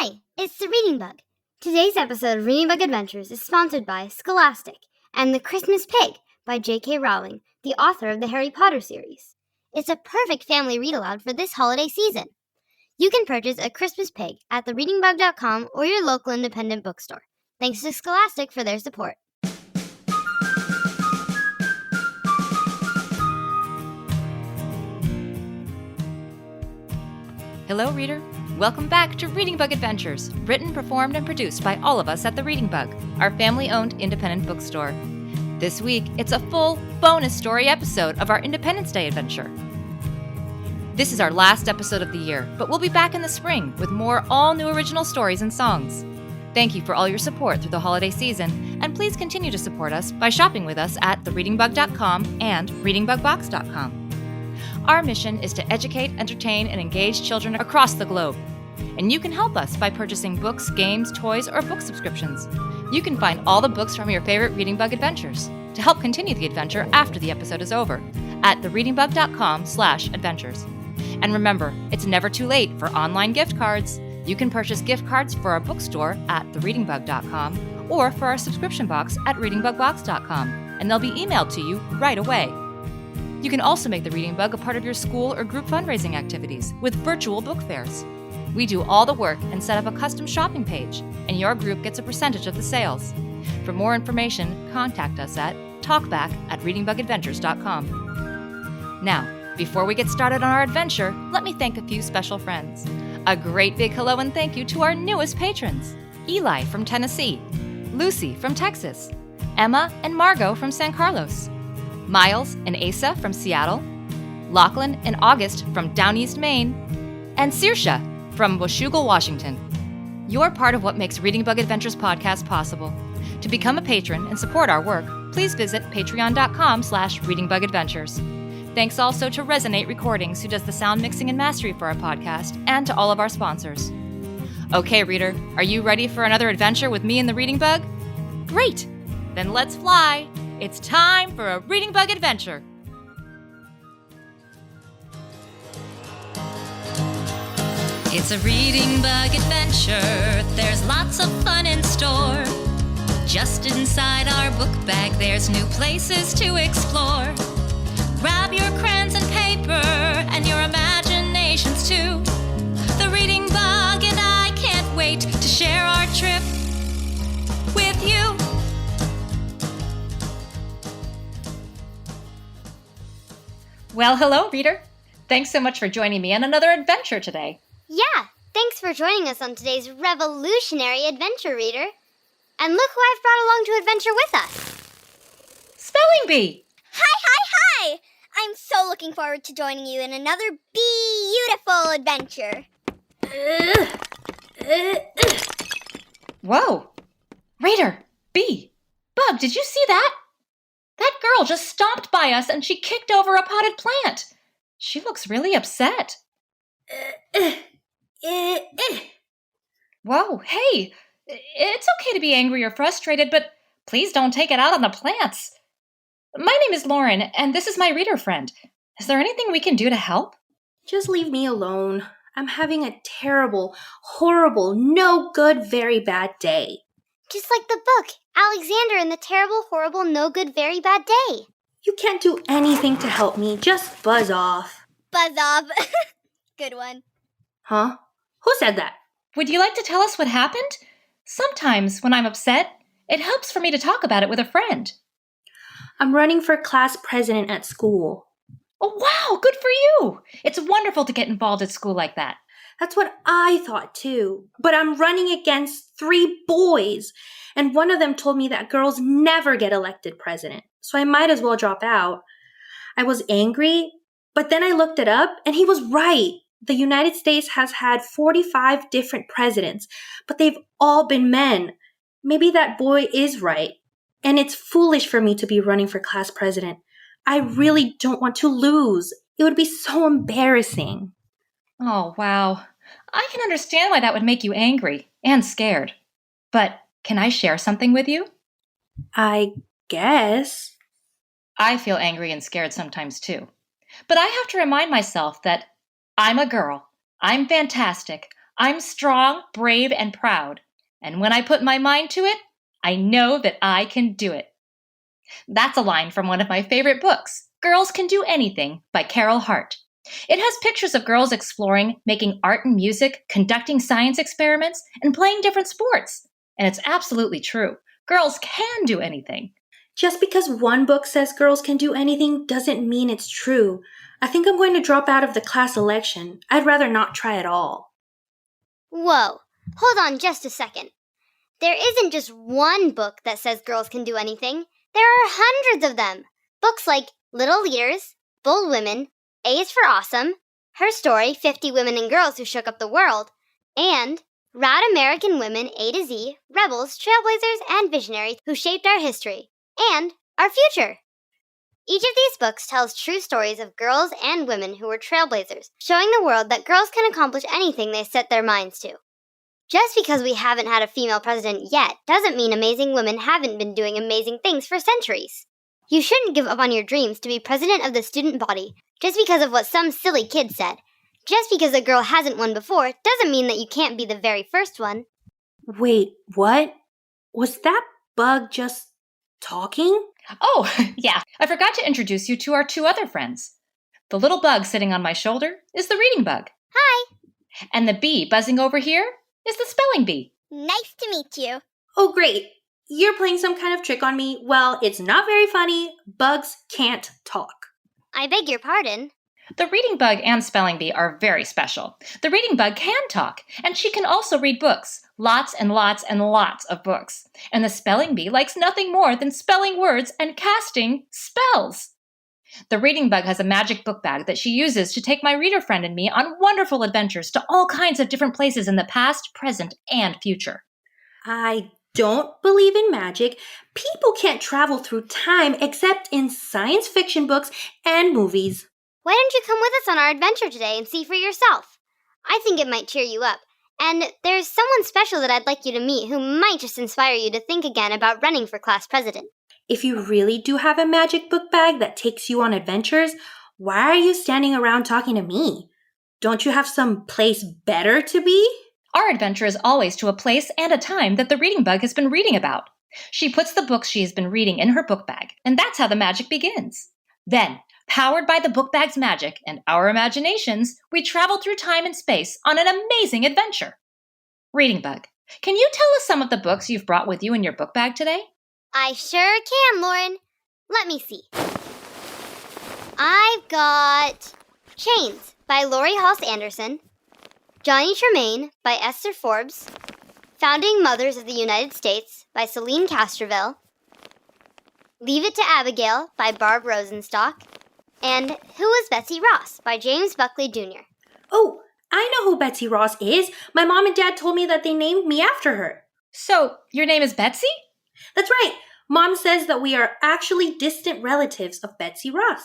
Hi, it's the Reading Bug. Today's episode of Reading Bug Adventures is sponsored by Scholastic and The Christmas Pig by J.K. Rowling, the author of the Harry Potter series. It's a perfect family read-aloud for this holiday season. You can purchase A Christmas Pig at thereadingbug.com or your local independent bookstore. Thanks to Scholastic for their support. Hello, reader. Welcome back to Reading Bug Adventures, written, performed, and produced by all of us at The Reading Bug, our family-owned independent bookstore. This week, it's a full bonus story episode of our Independence Day adventure. This is our last episode of the year, but we'll be back in the spring with more all-new original stories and songs. Thank you for all your support through the holiday season, and please continue to support us by shopping with us at thereadingbug.com and readingbugbox.com. Our mission is to educate, entertain, and engage children across the globe. And you can help us by purchasing books, games, toys, or book subscriptions. You can find all the books from your favorite Reading Bug adventures to help continue the adventure after the episode is over at thereadingbug.com/adventures. And remember, it's never too late for online gift cards. You can purchase gift cards for our bookstore at thereadingbug.com or for our subscription box at readingbugbox.com, and they'll be emailed to you right away. You can also make the Reading Bug a part of your school or group fundraising activities with virtual book fairs. We do all the work and set up a custom shopping page, and your group gets a percentage of the sales. For more information, contact us at talkback@readingbugadventures.com. Now, before we get started on our adventure, let me thank a few special friends. A great big hello and thank you to our newest patrons: Eli from Tennessee, Lucy from Texas, Emma and Margot from San Carlos, Miles and Asa from Seattle, Lachlan and August from Down East, Maine, and Saoirse from Washougal, Washington. You're part of what makes Reading Bug Adventures podcast possible. To become a patron and support our work, please visit patreon.com/readingbugadventures. Thanks also to Resonate Recordings, who does the sound mixing and mastery for our podcast, and to all of our sponsors. Okay, reader, are you ready for another adventure with me and the Reading Bug? Great! Then let's fly! It's time for a Reading Bug adventure! It's a Reading Bug adventure. There's lots of fun in store. Just inside our book bag, there's new places to explore. Grab your crayons and paper and your imaginations too. The Reading Bug and I can't wait to share our trip with you. Well, hello, reader. Thanks so much for joining me on another adventure today. Yeah, thanks for joining us on today's revolutionary adventure, reader. And look who I've brought along to adventure with us. Spelling Bee! Hi! I'm so looking forward to joining you in another beautiful adventure. Whoa! Reader, Bee, Bug, did you see that? That girl just stomped by us and she kicked over a potted plant. She looks really upset. Whoa, hey, it's okay to be angry or frustrated, but please don't take it out on the plants. My name is Lauren, and this is my reader friend. Is there anything we can do to help? Just leave me alone. I'm having a terrible, horrible, no good, very bad day. Just like the book, Alexander and the Terrible, Horrible, No Good, Very Bad Day. You can't do anything to help me. Just buzz off. Buzz off. Good one. Huh? Who said that? Would you like to tell us what happened? Sometimes, when I'm upset, it helps for me to talk about it with a friend. I'm running for class president at school. Oh, wow, good for you! It's wonderful to get involved at school like that. That's what I thought too. But I'm running against 3 boys, and one of them told me that girls never get elected president, so I might as well drop out. I was angry, but then I looked it up, and he was right. The United States has had 45 different presidents, but they've all been men. Maybe that boy is right. And it's foolish for me to be running for class president. I really don't want to lose. It would be so embarrassing. Oh, wow. I can understand why that would make you angry and scared. But can I share something with you? I guess. I feel angry and scared sometimes too. But I have to remind myself that I'm a girl. I'm fantastic. I'm strong, brave, and proud. And when I put my mind to it, I know that I can do it. That's a line from one of my favorite books, Girls Can Do Anything by Carol Hart. It has pictures of girls exploring, making art and music, conducting science experiments, and playing different sports. And it's absolutely true. Girls can do anything. Just because one book says girls can do anything doesn't mean it's true. I think I'm going to drop out of the class election. I'd rather not try at all. Whoa, hold on just a second. There isn't just one book that says girls can do anything. There are hundreds of them. Books like Little Leaders, Bold Women, A is for Awesome, Her Story, 50 Women and Girls Who Shook Up the World, and Rad American Women A to Z, Rebels, Trailblazers, and Visionaries Who Shaped Our History, and our future. Each of these books tells true stories of girls and women who were trailblazers, showing the world that girls can accomplish anything they set their minds to. Just because we haven't had a female president yet doesn't mean amazing women haven't been doing amazing things for centuries. You shouldn't give up on your dreams to be president of the student body just because of what some silly kid said. Just because a girl hasn't won before doesn't mean that you can't be the very first one. Wait, what? Was that bug just talking? Oh, yeah, I forgot to introduce you to our two other friends. The little bug sitting on my shoulder is the reading bug. Hi! And the bee buzzing over here is the spelling bee. Nice to meet you. Oh, great. You're playing some kind of trick on me. Well, it's not very funny. Bugs can't talk. I beg your pardon. The reading bug and spelling bee are very special. The reading bug can talk, and she can also read books. Lots and lots and lots of books. And the spelling bee likes nothing more than spelling words and casting spells. The reading bug has a magic book bag that she uses to take my reader friend and me on wonderful adventures to all kinds of different places in the past, present, and future. I don't believe in magic. People can't travel through time except in science fiction books and movies. Why don't you come with us on our adventure today and see for yourself? I think it might cheer you up. And there's someone special that I'd like you to meet who might just inspire you to think again about running for class president. If you really do have a magic book bag that takes you on adventures, why are you standing around talking to me? Don't you have some place better to be? Our adventure is always to a place and a time that the reading bug has been reading about. She puts the books she has been reading in her book bag, and that's how the magic begins. Then, powered by the book bag's magic and our imaginations, we travel through time and space on an amazing adventure. Reading bug, can you tell us some of the books you've brought with you in your book bag today? I sure can, Lauren. Let me see. I've got Chains by Laurie Halse Anderson, Johnny Tremaine by Esther Forbes, Founding Mothers of the United States by Celine Castroville, Leave It to Abigail by Barb Rosenstock, and Who Was Betsy Ross by James Buckley Jr. Oh, I know who Betsy Ross is. My mom and dad told me that they named me after her. So, your name is Betsy? That's right. Mom says that we are actually distant relatives of Betsy Ross.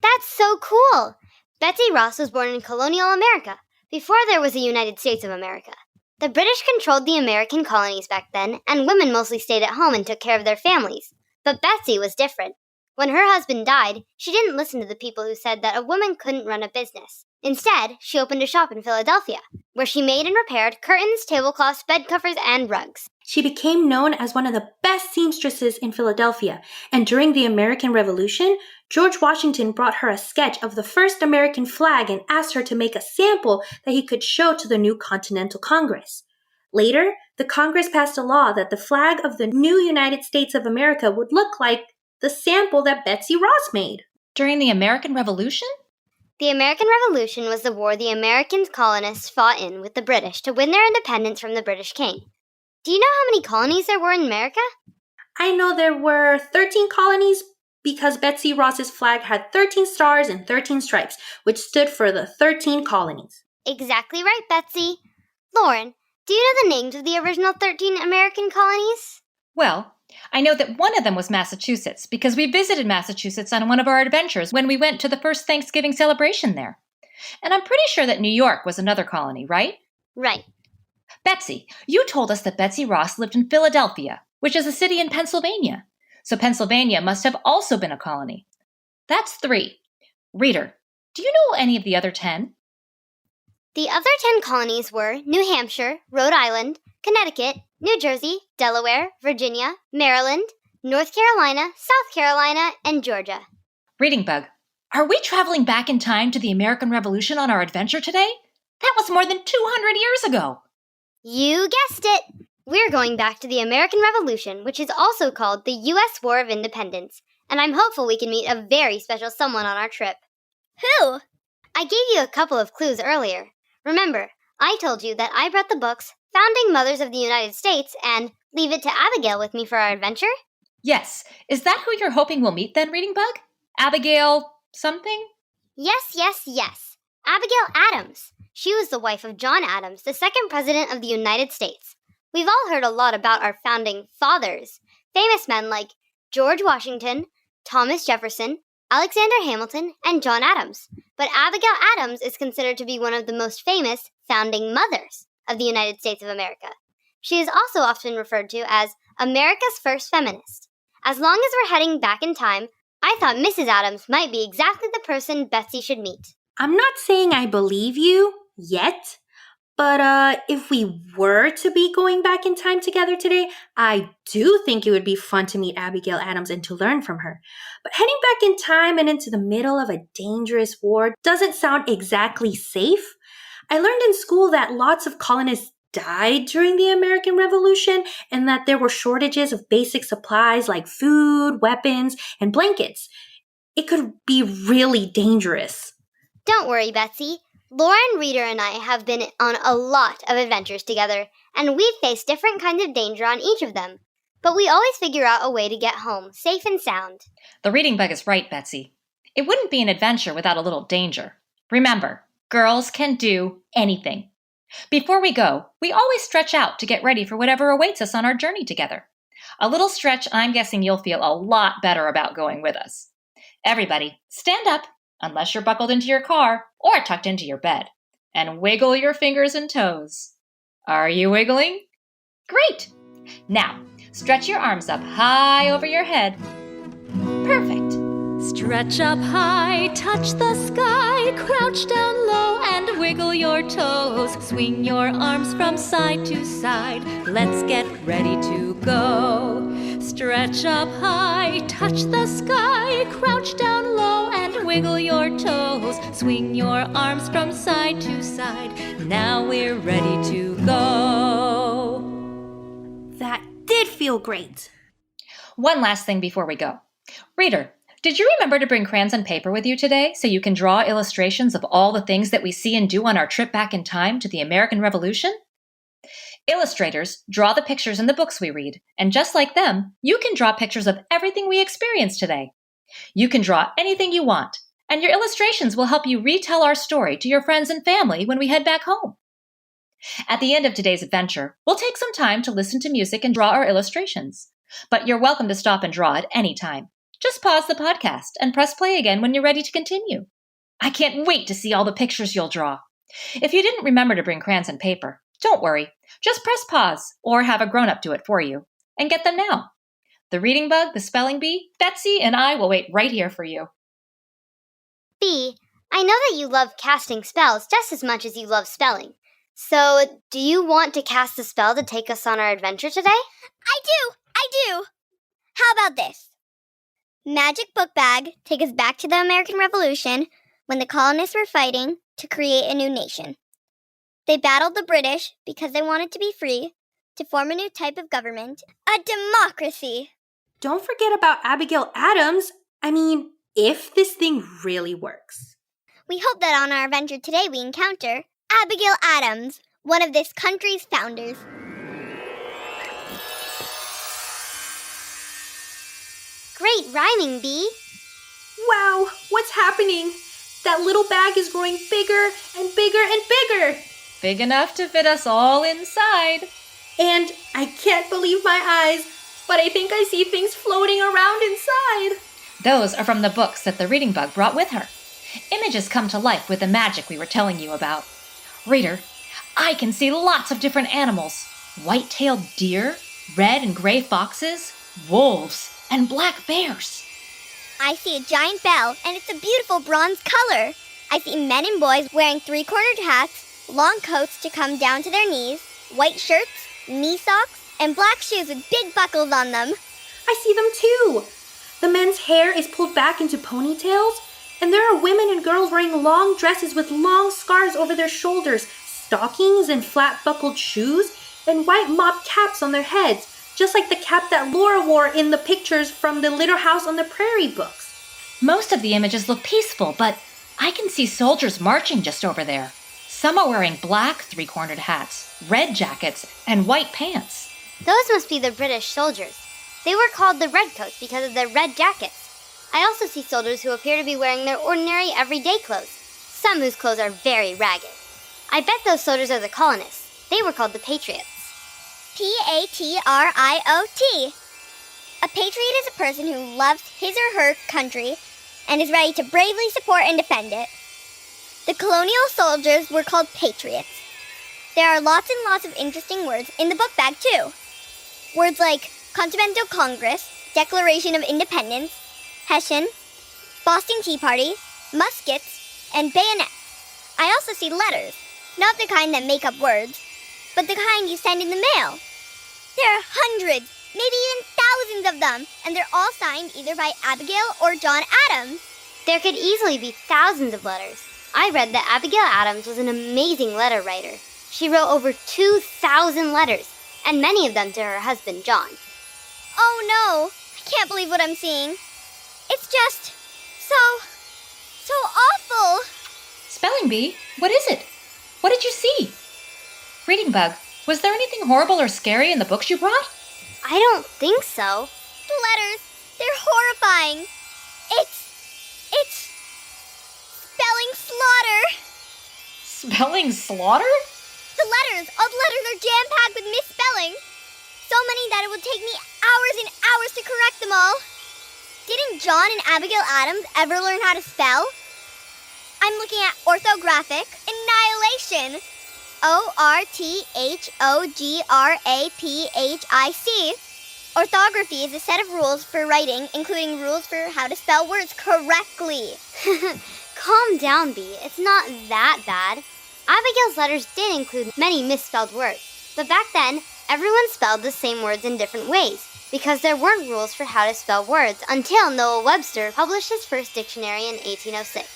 That's so cool! Betsy Ross was born in colonial America, before there was a United States of America. The British controlled the American colonies back then, and women mostly stayed at home and took care of their families. But Betsy was different. When her husband died, she didn't listen to the people who said that a woman couldn't run a business. Instead, she opened a shop in Philadelphia, where she made and repaired curtains, tablecloths, bed covers, and rugs. She became known as one of the best seamstresses in Philadelphia, and during the American Revolution, George Washington brought her a sketch of the first American flag and asked her to make a sample that he could show to the new Continental Congress. Later, the Congress passed a law that the flag of the new United States of America would look like the sample that Betsy Ross made. During the American Revolution? The American Revolution was the war the American colonists fought in with the British to win their independence from the British king. Do you know how many colonies there were in America? I know there were 13 colonies because Betsy Ross's flag had 13 stars and 13 stripes, which stood for the 13 colonies. Exactly right, Betsy. Lauren, do you know the names of the original 13 American colonies? Well, I know that one of them was Massachusetts because we visited Massachusetts on one of our adventures when we went to the first Thanksgiving celebration there. And I'm pretty sure that New York was another colony, right? Right. Betsy, you told us that Betsy Ross lived in Philadelphia, which is a city in Pennsylvania. So Pennsylvania must have also been a colony. That's 3. Reader, do you know any of the other 10? The other 10 colonies were New Hampshire, Rhode Island, Connecticut, New Jersey, Delaware, Virginia, Maryland, North Carolina, South Carolina, and Georgia. Reading Bug, are we traveling back in time to the American Revolution on our adventure today? That was more than 200 years ago. You guessed it! We're going back to the American Revolution, which is also called the U.S. War of Independence, and I'm hopeful we can meet a very special someone on our trip. Who? I gave you a couple of clues earlier. Remember, I told you that I brought the books Founding Mothers of the United States and Leave It to Abigail with me for our adventure? Yes. Is that who you're hoping we'll meet then, Reading Bug? Abigail something? Yes. Abigail Adams. She was the wife of John Adams, the second president of the United States. We've all heard a lot about our founding fathers, famous men like George Washington, Thomas Jefferson, Alexander Hamilton, and John Adams. But Abigail Adams is considered to be one of the most famous founding mothers of the United States of America. She is also often referred to as America's first feminist. As long as we're heading back in time, I thought Mrs. Adams might be exactly the person Betsy should meet. I'm not saying I believe you yet, but if we were to be going back in time together today, I do think it would be fun to meet Abigail Adams and to learn from her. But heading back in time and into the middle of a dangerous war doesn't sound exactly safe. I learned in school that lots of colonists died during the American Revolution and that there were shortages of basic supplies like food, weapons, and blankets. It could be really dangerous. Don't worry, Betsy. Lauren, Reader, and I have been on a lot of adventures together, and we've faced different kinds of danger on each of them. But we always figure out a way to get home, safe and sound. The Reading Bug is right, Betsy. It wouldn't be an adventure without a little danger. Remember, girls can do anything. Before we go, we always stretch out to get ready for whatever awaits us on our journey together. A little stretch, I'm guessing you'll feel a lot better about going with us. Everybody, stand up, unless you're buckled into your car or tucked into your bed, and wiggle your fingers and toes. Are you wiggling? Great! Now, stretch your arms up high over your head. Perfect. Stretch up high, touch the sky, crouch down low and wiggle your toes. Swing your arms from side to side. Let's get ready to go. Stretch up high, touch the sky, crouch down low and wiggle your toes. Swing your arms from side to side. Now we're ready to go. That did feel great. One last thing before we go. Reader, did you remember to bring crayons and paper with you today so you can draw illustrations of all the things that we see and do on our trip back in time to the American Revolution? Illustrators draw the pictures in the books we read, and just like them, you can draw pictures of everything we experienced today. You can draw anything you want, and your illustrations will help you retell our story to your friends and family when we head back home. At the end of today's adventure, we'll take some time to listen to music and draw our illustrations. But you're welcome to stop and draw at any time. Just pause the podcast and press play again when you're ready to continue. I can't wait to see all the pictures you'll draw. If you didn't remember to bring crayons and paper, don't worry. Just press pause or have a grown-up do it for you. And get them now. The Reading Bug, the Spelling Bee, Betsy, and I will wait right here for you. Bee, I know that you love casting spells just as much as you love spelling. So, do you want to cast a spell to take us on our adventure today? I do. How about this? Magic book bag, take us back to the American Revolution when the colonists were fighting to create a new nation. They battled the British because they wanted to be free, to form a new type of government, a democracy. Don't forget about Abigail Adams. I mean, if this thing really works. We hope that on our adventure today we encounter Abigail Adams, one of this country's founders. Great rhyming, Bee. Wow, what's happening? That little bag is growing bigger and bigger and bigger. Big enough to fit us all inside. And I can't believe my eyes, but I think I see things floating around inside. Those are from the books that the Reading Bug brought with her. Images come to life with the magic we were telling you about. Reader, I can see lots of different animals. White-tailed deer, red and gray foxes, wolves, and black bears. I see a giant bell, and it's a beautiful bronze color. I see men and boys wearing three-cornered hats, long coats to come down to their knees, white shirts, knee socks, and black shoes with big buckles on them. I see them too. The men's hair is pulled back into ponytails, and there are women and girls wearing long dresses with long scarves over their shoulders, stockings and flat-buckled shoes, and white mob caps on their heads, just like the cap that Laura wore in the pictures from the Little House on the Prairie books. Most of the images look peaceful, but I can see soldiers marching just over there. Some are wearing black three-cornered hats, red jackets, and white pants. Those must be the British soldiers. They were called the Redcoats because of their red jackets. I also see soldiers who appear to be wearing their ordinary everyday clothes, some whose clothes are very ragged. I bet those soldiers are the colonists. They were called the Patriots. Patriot. A patriot is a person who loves his or her country and is ready to bravely support and defend it. The colonial soldiers were called patriots. There are lots and lots of interesting words in the book bag, too. Words like Continental Congress, Declaration of Independence, Hessian, Boston Tea Party, muskets, and bayonets. I also see letters, not the kind that make up words, but the kind you send in the mail. There are hundreds, maybe even thousands of them, and they're all signed either by Abigail or John Adams. There could easily be thousands of letters. I read that Abigail Adams was an amazing letter writer. She wrote over 2,000 letters, and many of them to her husband, John. Oh no, I can't believe what I'm seeing. It's just so awful. Spelling Bee, what is it? What did you see? Reading Bug, was there anything horrible or scary in the books you brought? I don't think so. The letters, they're horrifying. It's spelling slaughter. Spelling slaughter? All the letters are jam-packed with misspelling. So many that it would take me hours and hours to correct them all. Didn't John and Abigail Adams ever learn how to spell? I'm looking at orthographic annihilation. ORTHOGRAPHIC. Orthography is a set of rules for writing, including rules for how to spell words correctly. Calm down, Bee. It's not that bad. Abigail's letters did include many misspelled words, but back then, everyone spelled the same words in different ways, because there weren't rules for how to spell words until Noah Webster published his first dictionary in 1806.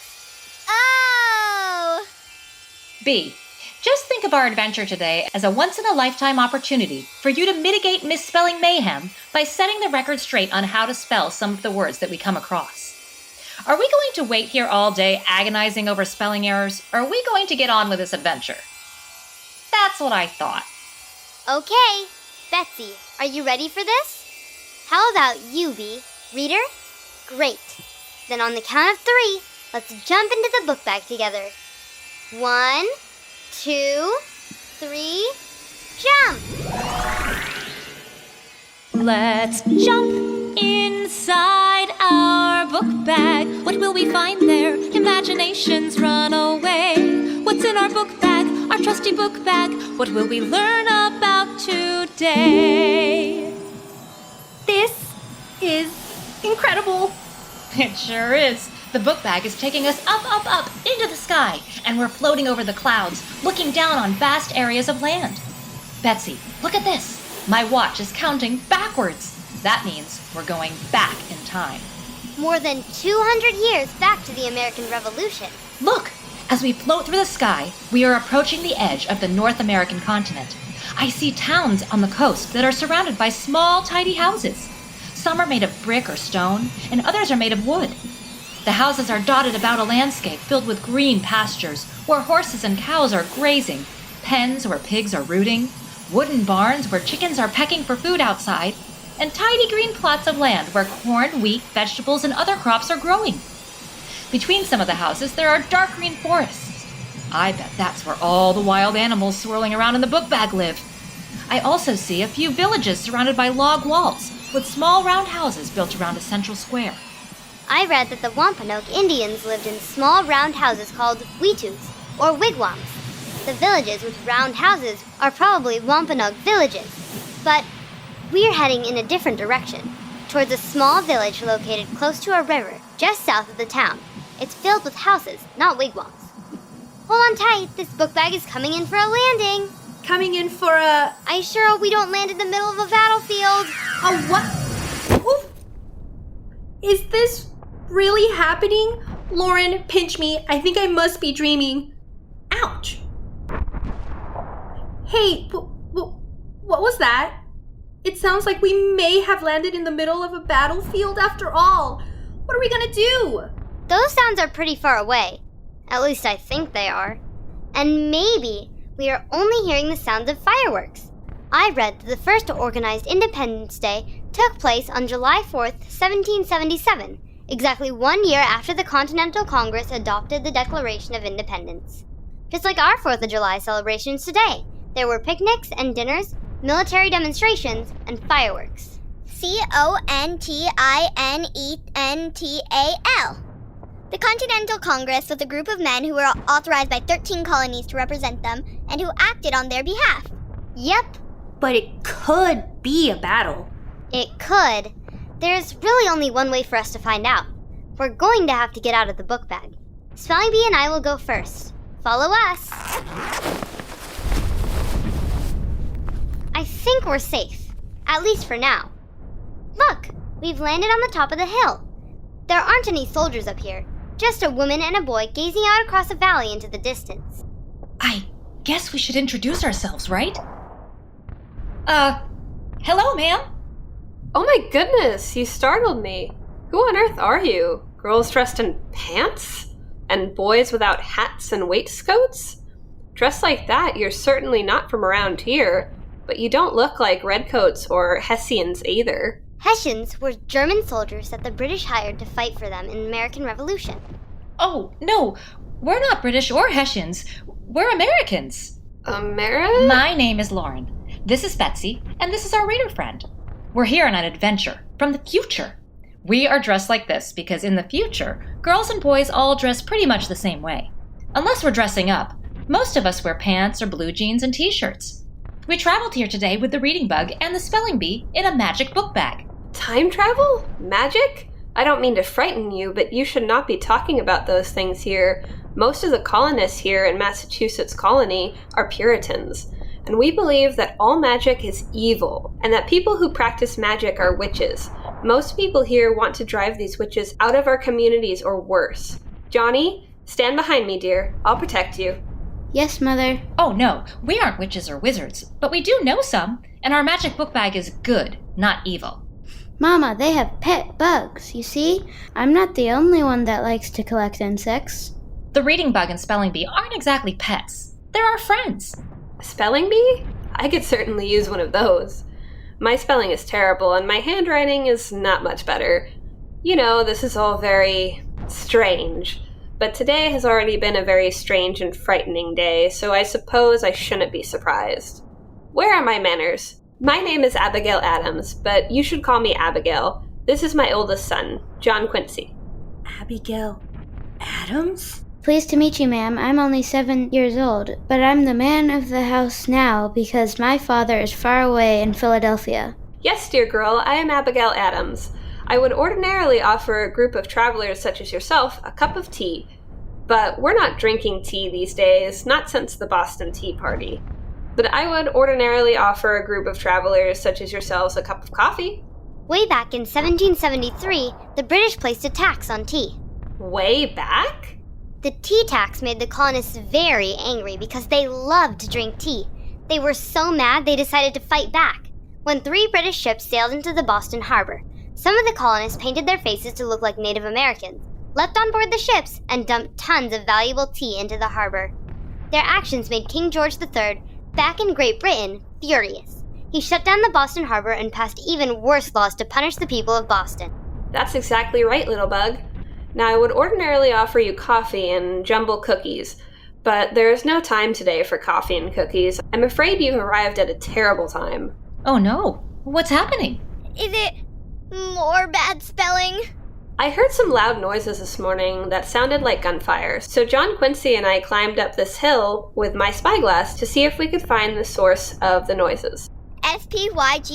Oh! B, just think of our adventure today as a once-in-a-lifetime opportunity for you to mitigate misspelling mayhem by setting the record straight on how to spell some of the words that we come across. Are we going to wait here all day agonizing over spelling errors, or are we going to get on with this adventure? That's what I thought. Okay, Betsy, are you ready for this? How about you, Bee? Reader? Great. Then on the count of 3, let's jump into the book bag together. 1, 2, 3, jump! Let's jump inside our book bag. What will we find there? Imaginations run away. What's in our book bag? Our trusty book bag. What will we learn about today? This is incredible. It sure is. The book bag is taking us up, up, up into the sky, and we're floating over the clouds, looking down on vast areas of land. Betsy, look at this. My watch is counting backwards. That means we're going back in time. More than 200 years back to the American Revolution. Look, as we float through the sky, we are approaching the edge of the North American continent. I see towns on the coast that are surrounded by small, tidy houses. Some are made of brick or stone, and others are made of wood. The houses are dotted about a landscape filled with green pastures where horses and cows are grazing, pens where pigs are rooting, wooden barns where chickens are pecking for food outside, and tidy green plots of land where corn, wheat, vegetables, and other crops are growing. Between some of the houses, there are dark green forests. I bet that's where all the wild animals swirling around in the book bag live. I also see a few villages surrounded by log walls with small round houses built around a central square. I read that the Wampanoag Indians lived in small round houses called wetus, or wigwams. The villages with round houses are probably Wampanoag villages, but we're heading in a different direction, towards a small village located close to a river just south of the town. It's filled with houses, not wigwams. Hold on tight, this book bag is coming in for a landing. Coming in for a... I sure hope we don't land in the middle of a battlefield. A what? Oof. Is this really happening? Lauren, pinch me. I think I must be dreaming. Ouch. Hey, what was that? It sounds like we may have landed in the middle of a battlefield after all. What are we gonna do? Those sounds are pretty far away. At least I think they are. And maybe we are only hearing the sounds of fireworks. I read that the first organized Independence Day took place on July 4th, 1777, exactly 1 year after the Continental Congress adopted the Declaration of Independence. Just like our 4th of July celebrations today, there were picnics and dinners, military demonstrations, and fireworks. Continental. The Continental Congress was a group of men who were authorized by 13 colonies to represent them and who acted on their behalf. Yep, But it could be a battle. it could. There's really only one way for us to find out. We're going to have to get out of the book bag. Spelling Bee and I will go first. Follow us. I think we're safe, at least for now. Look, we've landed on the top of the hill. There aren't any soldiers up here, just a woman and a boy gazing out across a valley into the distance. I guess we should introduce ourselves, right? Hello, ma'am. Oh my goodness, you startled me. Who on earth are you? Girls dressed in pants? And boys without hats and waistcoats? Dressed like that, you're certainly not from around here, but you don't look like redcoats or Hessians either. Hessians were German soldiers that the British hired to fight for them in the American Revolution. Oh, no, we're not British or Hessians. We're Americans. America? My name is Lauren. This is Betsy, and this is our reader friend. We're here on an adventure from the future. We are dressed like this because in the future, girls and boys all dress pretty much the same way. Unless we're dressing up, most of us wear pants or blue jeans and t-shirts. We traveled here today with the Reading Bug and the Spelling Bee in a magic book bag. Time travel? Magic? I don't mean to frighten you, but you should not be talking about those things here. Most of the colonists here in Massachusetts Colony are Puritans, and we believe that all magic is evil, and that people who practice magic are witches. Most people here want to drive these witches out of our communities or worse. Johnny, stand behind me, dear. I'll protect you. Yes, Mother. Oh no, we aren't witches or wizards, but we do know some, and our magic book bag is good, not evil. Mama, they have pet bugs, you see? I'm not the only one that likes to collect insects. The Reading Bug and Spelling Bee aren't exactly pets. They're our friends. Spelling bee? I could certainly use one of those. My spelling is terrible, and my handwriting is not much better. You know, this is all very strange. But today has already been a very strange and frightening day, so I suppose I shouldn't be surprised. Where are my manners? My name is Abigail Adams, but you should call me Abigail. This is my oldest son, John Quincy. Abigail Adams? Pleased to meet you, ma'am. I'm only 7 years old, but I'm the man of the house now because my father is far away in Philadelphia. Yes, dear girl, I am Abigail Adams. I would ordinarily offer a group of travelers such as yourself a cup of tea, but we're not drinking tea these days, not since the Boston Tea Party. But I would ordinarily offer a group of travelers such as yourselves a cup of coffee. Way back in 1773, the British placed a tax on tea. Way back? The tea tax made the colonists very angry because they loved to drink tea. They were so mad they decided to fight back. When 3 British ships sailed into the Boston harbor, some of the colonists painted their faces to look like Native Americans, leapt on board the ships, and dumped tons of valuable tea into the harbor. Their actions made King George III, back in Great Britain, furious. He shut down the Boston harbor and passed even worse laws to punish the people of Boston. That's exactly right, little bug. Now, I would ordinarily offer you coffee and jumble cookies, but there is no time today for coffee and cookies. I'm afraid you've arrived at a terrible time. Oh no, what's happening? Is it more bad spelling? I heard some loud noises this morning that sounded like gunfire, so John Quincy and I climbed up this hill with my spyglass to see if we could find the source of the noises. Spyglass.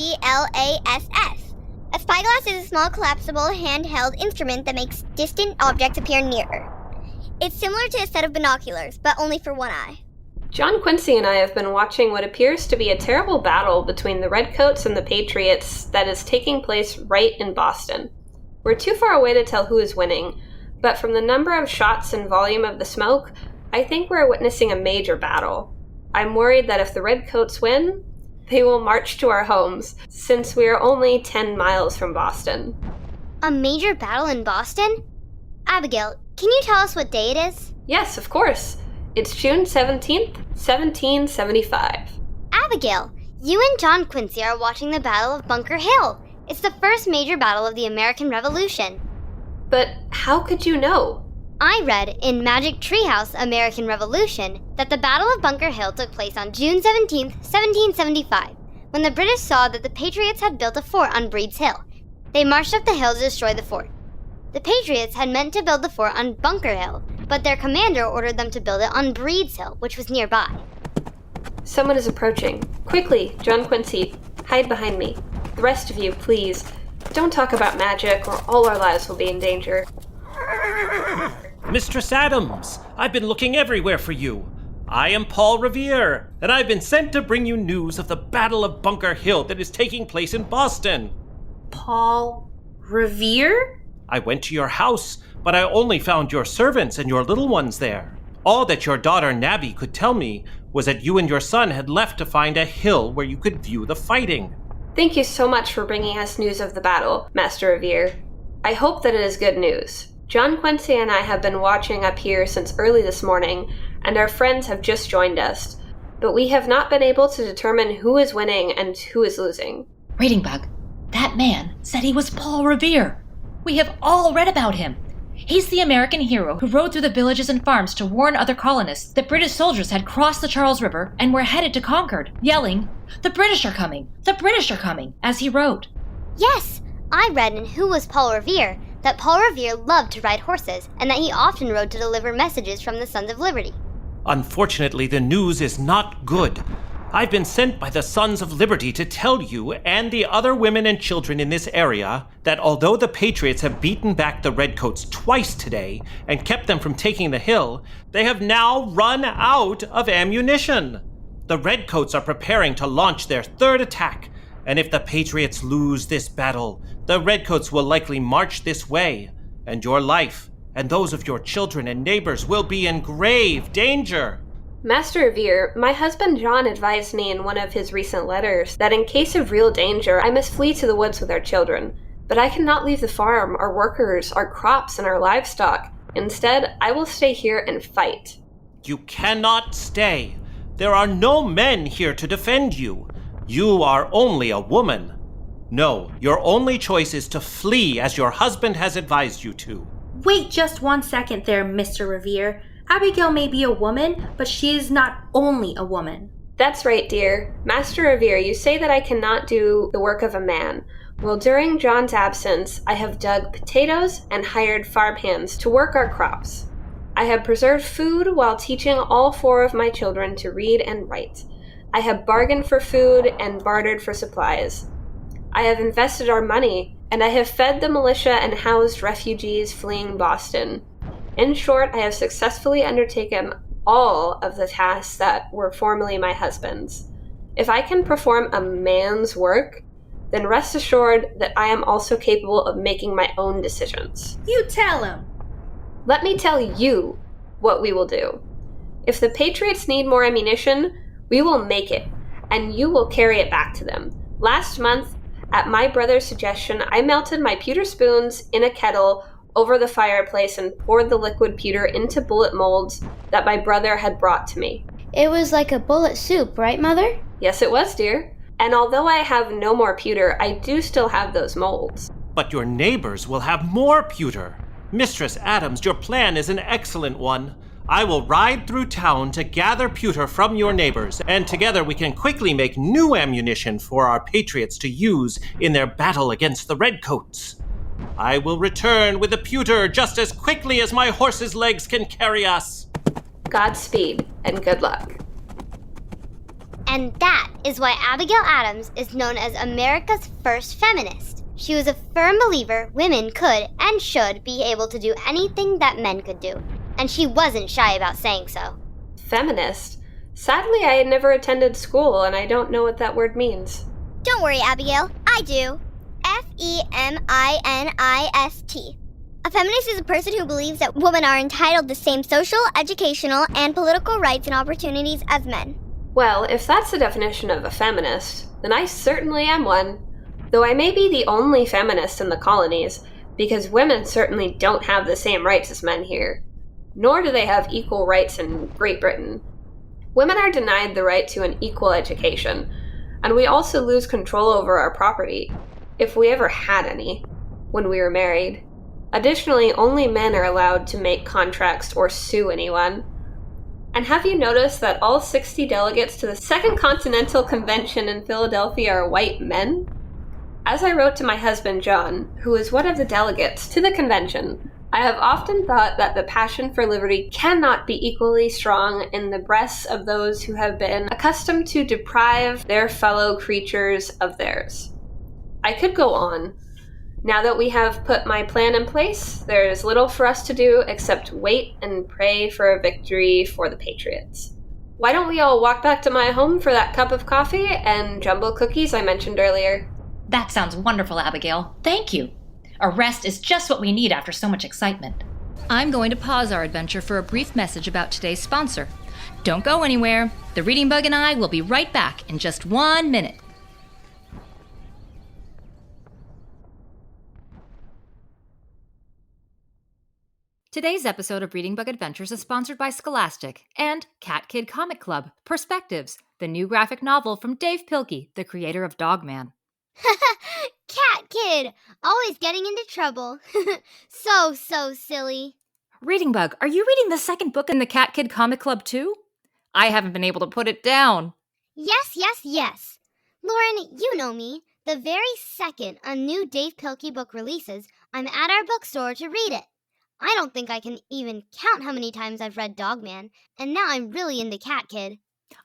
A spyglass is a small collapsible handheld instrument that makes distant objects appear nearer. It's similar to a set of binoculars, but only for one eye. John Quincy and I have been watching what appears to be a terrible battle between the Redcoats and the Patriots that is taking place right in Boston. We're too far away to tell who is winning, but from the number of shots and volume of the smoke, I think we're witnessing a major battle. I'm worried that if the Redcoats win, they will march to our homes, since we are only 10 miles from Boston. A major battle in Boston? Abigail, can you tell us what day it is? Yes, of course. It's June 17th, 1775. Abigail, you and John Quincy are watching the Battle of Bunker Hill. It's the first major battle of the American Revolution. But how could you know? I read in Magic Treehouse American Revolution that the Battle of Bunker Hill took place on June 17, 1775, when the British saw that the Patriots had built a fort on Breed's Hill. They marched up the hill to destroy the fort. The Patriots had meant to build the fort on Bunker Hill, but their commander ordered them to build it on Breed's Hill, which was nearby. Someone is approaching. Quickly, John Quincy, hide behind me. The rest of you, please, don't talk about magic or all our lives will be in danger. Mistress Adams, I've been looking everywhere for you. I am Paul Revere, and I've been sent to bring you news of the Battle of Bunker Hill that is taking place in Boston. Paul Revere? I went to your house, but I only found your servants and your little ones there. All that your daughter Nabby could tell me was that you and your son had left to find a hill where you could view the fighting. Thank you so much for bringing us news of the battle, Master Revere. I hope that it is good news. John Quincy and I have been watching up here since early this morning, and our friends have just joined us. But we have not been able to determine who is winning and who is losing. Reading Bug, that man said he was Paul Revere. We have all read about him. He's the American hero who rode through the villages and farms to warn other colonists that British soldiers had crossed the Charles River and were headed to Concord, yelling, "The British are coming! The British are coming!" as he rode. Yes, I read in Who Was Paul Revere that Paul Revere loved to ride horses and that he often rode to deliver messages from the Sons of Liberty. Unfortunately, the news is not good. I've been sent by the Sons of Liberty to tell you and the other women and children in this area that although the Patriots have beaten back the Redcoats twice today and kept them from taking the hill, they have now run out of ammunition. The Redcoats are preparing to launch their third attack, and if the Patriots lose this battle, the Redcoats will likely march this way, and your life and those of your children and neighbors will be in grave danger. Master Revere, my husband John advised me in one of his recent letters that in case of real danger, I must flee to the woods with our children. But I cannot leave the farm, our workers, our crops, and our livestock. Instead, I will stay here and fight. You cannot stay. There are no men here to defend you. You are only a woman. No, your only choice is to flee as your husband has advised you to. Wait just 1 second there, Mr. Revere. Abigail may be a woman, but she is not only a woman. That's right, dear. Master Revere, you say that I cannot do the work of a man. Well, during John's absence, I have dug potatoes and hired farmhands to work our crops. I have preserved food while teaching all 4 of my children to read and write. I have bargained for food and bartered for supplies. I have invested our money, and I have fed the militia and housed refugees fleeing Boston. In short, I have successfully undertaken all of the tasks that were formerly my husband's. If I can perform a man's work, then rest assured that I am also capable of making my own decisions. You tell him. Let me tell you what we will do. If the Patriots need more ammunition, we will make it, and you will carry it back to them. Last month, at my brother's suggestion, I melted my pewter spoons in a kettle over the fireplace and poured the liquid pewter into bullet molds that my brother had brought to me. It was like a bullet soup, right, Mother? Yes, it was, dear. And although I have no more pewter, I do still have those molds. But your neighbors will have more pewter. Mistress Adams, your plan is an excellent one. I will ride through town to gather pewter from your neighbors, and together we can quickly make new ammunition for our patriots to use in their battle against the Redcoats. I will return with the pewter just as quickly as my horse's legs can carry us. Godspeed, and good luck. And that is why Abigail Adams is known as America's first feminist. She was a firm believer women could and should be able to do anything that men could do. and she wasn't shy about saying so. Feminist? Sadly, I had never attended school, and I don't know what that word means. Don't worry, Abigail. I do. Feminist. A feminist is a person who believes that women are entitled to the same social, educational, and political rights and opportunities as men. Well, if that's the definition of a feminist, then I certainly am one. Though I may be the only feminist in the colonies, because women certainly don't have the same rights as men here. Nor do they have equal rights in Great Britain. Women are denied the right to an equal education, and we also lose control over our property, if we ever had any, when we were married. Additionally, only men are allowed to make contracts or sue anyone. And have you noticed that all 60 delegates to the Second Continental Convention in Philadelphia are white men? As I wrote to my husband John, who is one of the delegates to the convention, I have often thought that the passion for liberty cannot be equally strong in the breasts of those who have been accustomed to deprive their fellow creatures of theirs. I could go on. Now that we have put my plan in place, there is little for us to do except wait and pray for a victory for the Patriots. Why don't we all walk back to my home for that cup of coffee and jumbo cookies I mentioned earlier? That sounds wonderful, Abigail. Thank you. A rest is just what we need after so much excitement. I'm going to pause our adventure for a brief message about today's sponsor. Don't go anywhere. The Reading Bug and I will be right back in just 1 minute. Today's episode of Reading Bug Adventures is sponsored by Scholastic and Cat Kid Comic Club, Perspectives, the new graphic novel from Dave Pilkey, the creator of Dogman. Cat Kid! Always getting into trouble. So silly. Reading Bug, are you reading the second book in the Cat Kid Comic Club too? I haven't been able to put it down. Yes. Lauren, you know me. The very second a new Dave Pilkey book releases, I'm at our bookstore to read it. I don't think I can even count how many times I've read Dogman, and now I'm really into Cat Kid.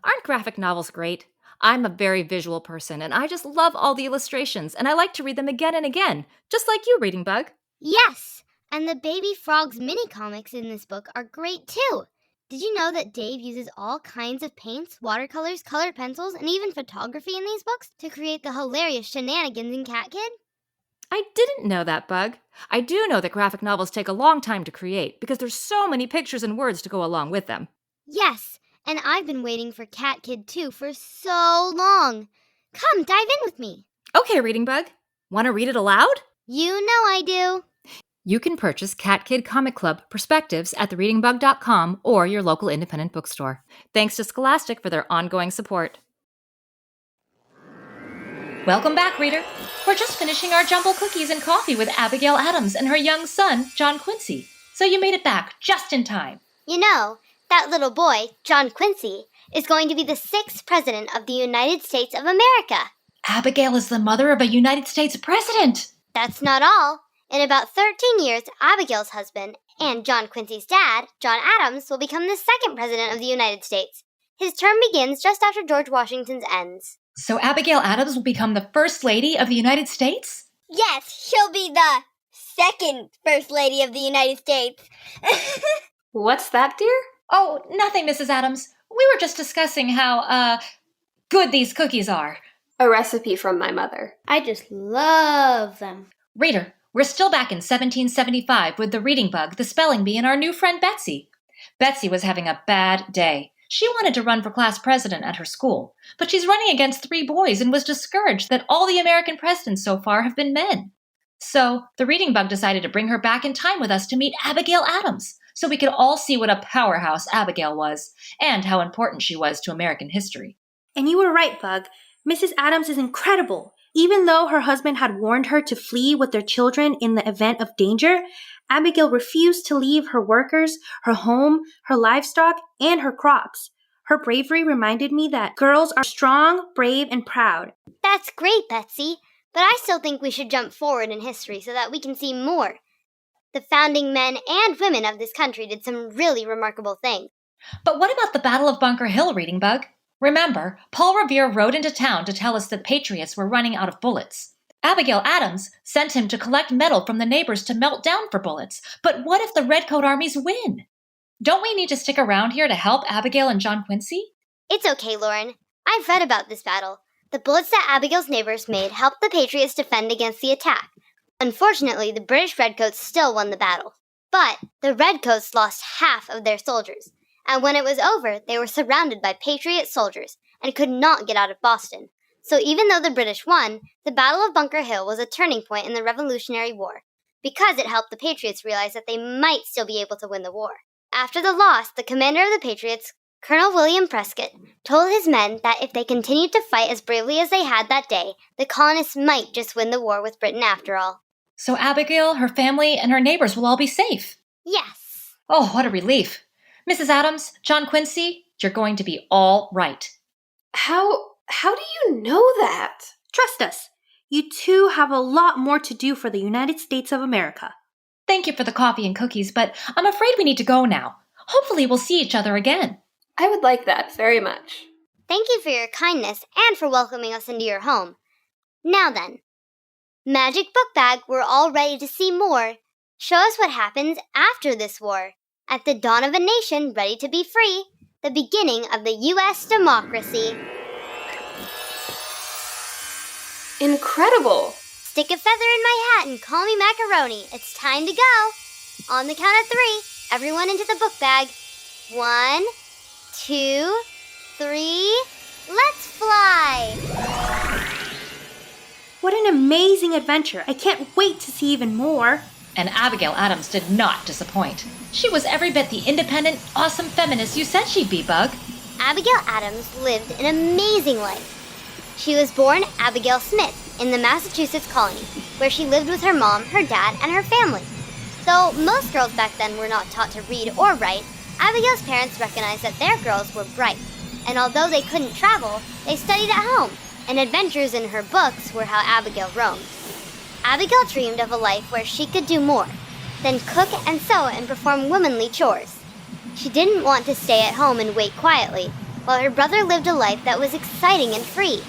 Aren't graphic novels great? I'm a very visual person, and I just love all the illustrations, and I like to read them again and again, just like you, Reading Bug. Yes, and the Baby Frogs mini-comics in this book are great too. Did you know that Dave uses all kinds of paints, watercolors, colored pencils, and even photography in these books to create the hilarious shenanigans in Cat Kid? I didn't know that, Bug. I do know that graphic novels take a long time to create because there's so many pictures and words to go along with them. Yes, and I've been waiting for Cat Kid 2 for so long. Come, dive in with me. Okay, Reading Bug. Want to read it aloud? You know I do. You can purchase Cat Kid Comic Club Perspectives at thereadingbug.com or your local independent bookstore. Thanks to Scholastic for their ongoing support. Welcome back, reader. We're just finishing our jumble cookies and coffee with Abigail Adams and her young son, John Quincy. So you made it back just in time. You know, that little boy, John Quincy, is going to be the 6th president of the United States of America. Abigail is the mother of a United States president. That's not all. In about 13 years, Abigail's husband and John Quincy's dad, John Adams, will become the 2nd president of the United States. His term begins just after George Washington's ends. So Abigail Adams will become the First Lady of the United States? Yes, she'll be the 2nd First Lady of the United States. What's that, dear? Oh, nothing, Mrs. Adams. We were just discussing how, good these cookies are. A recipe from my mother. I just love them. Reader, we're still back in 1775 with the Reading Bug, the Spelling Bee, and our new friend Betsy. Betsy was having a bad day. She wanted to run for class president at her school, but she's running against 3 boys and was discouraged that all the American presidents so far have been men. So the Reading Bug decided to bring her back in time with us to meet Abigail Adams, so we could all see what a powerhouse Abigail was and how important she was to American history. And you were right, Bug. Mrs. Adams is incredible. Even though her husband had warned her to flee with their children in the event of danger, Abigail refused to leave her workers, her home, her livestock, and her crops. Her bravery reminded me that girls are strong, brave, and proud. That's great, Betsy, but I still think we should jump forward in history so that we can see more. The founding men and women of this country did some really remarkable things. But what about the Battle of Bunker Hill, Reading Bug? Remember, Paul Revere rode into town to tell us that Patriots were running out of bullets. Abigail Adams sent him to collect metal from the neighbors to melt down for bullets. But what if the Redcoat armies win? Don't we need to stick around here to help Abigail and John Quincy? It's okay, Lauren. I've read about this battle. The bullets that Abigail's neighbors made helped the Patriots defend against the attack. Unfortunately, the British Redcoats still won the battle. But the Redcoats lost half of their soldiers, and when it was over, they were surrounded by Patriot soldiers and could not get out of Boston. So even though the British won, the Battle of Bunker Hill was a turning point in the Revolutionary War, because it helped the Patriots realize that they might still be able to win the war. After the loss, the commander of the Patriots, Colonel William Prescott, told his men that if they continued to fight as bravely as they had that day, the colonists might just win the war with Britain after all. So Abigail, her family, and her neighbors will all be safe. Yes. Oh, what a relief. Mrs. Adams, John Quincy, you're going to be all right. How do you know that? Trust us. You two have a lot more to do for the United States of America. Thank you for the coffee and cookies, but I'm afraid we need to go now. Hopefully we'll see each other again. I would like that very much. Thank you for your kindness and for welcoming us into your home. Now then, Magic Book Bag, we're all ready to see more. Show us what happens after this war. At the dawn of a nation ready to be free, the beginning of the U.S. democracy. Incredible! Stick a feather in my hat and call me macaroni. It's time to go. On the count of 3, everyone into the book bag. 1, 2, 3, let's fly! What an amazing adventure. I can't wait to see even more. And Abigail Adams did not disappoint. She was every bit the independent, awesome feminist you said she'd be, Bug. Abigail Adams lived an amazing life. She was born Abigail Smith in the Massachusetts colony, where she lived with her mom, her dad, and her family. Though most girls back then were not taught to read or write, Abigail's parents recognized that their girls were bright, and although they couldn't travel, they studied at home, and adventures in her books were how Abigail roamed. Abigail dreamed of a life where she could do more than cook and sew and perform womanly chores. She didn't want to stay at home and wait quietly, while her brother lived a life that was exciting and free.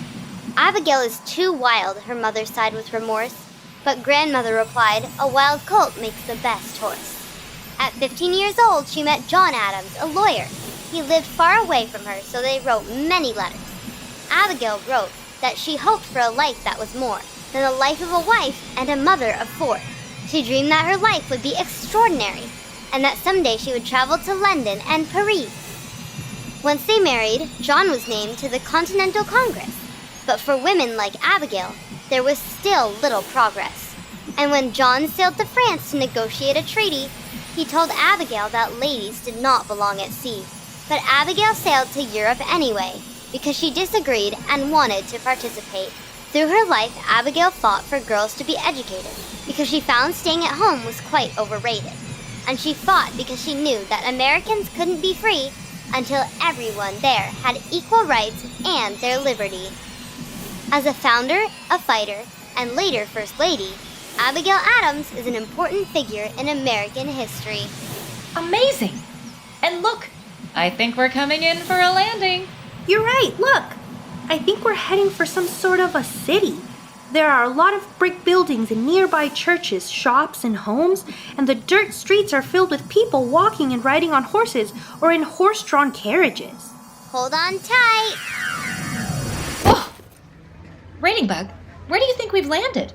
Abigail is too wild, her mother sighed with remorse, but grandmother replied, a wild colt makes the best horse. At 15 years old, she met John Adams, a lawyer. He lived far away from her, so they wrote many letters. Abigail wrote that she hoped for a life that was more than the life of a wife and a mother of 4. She dreamed that her life would be extraordinary, and that someday she would travel to London and Paris. Once they married, John was named to the Continental Congress. But for women like Abigail, there was still little progress. And when John sailed to France to negotiate a treaty, he told Abigail that ladies did not belong at sea. But Abigail sailed to Europe anyway, because she disagreed and wanted to participate. Through her life, Abigail fought for girls to be educated, because she found staying at home was quite overrated. And she fought because she knew that Americans couldn't be free until everyone there had equal rights and their liberty. As a founder, a fighter, and later First Lady, Abigail Adams is an important figure in American history. Amazing! And look, I think we're coming in for a landing. You're right, look. I think we're heading for some sort of a city. There are a lot of brick buildings and nearby churches, shops, and homes, and the dirt streets are filled with people walking and riding on horses or in horse-drawn carriages. Hold on tight. Rating Bug, where do you think we've landed?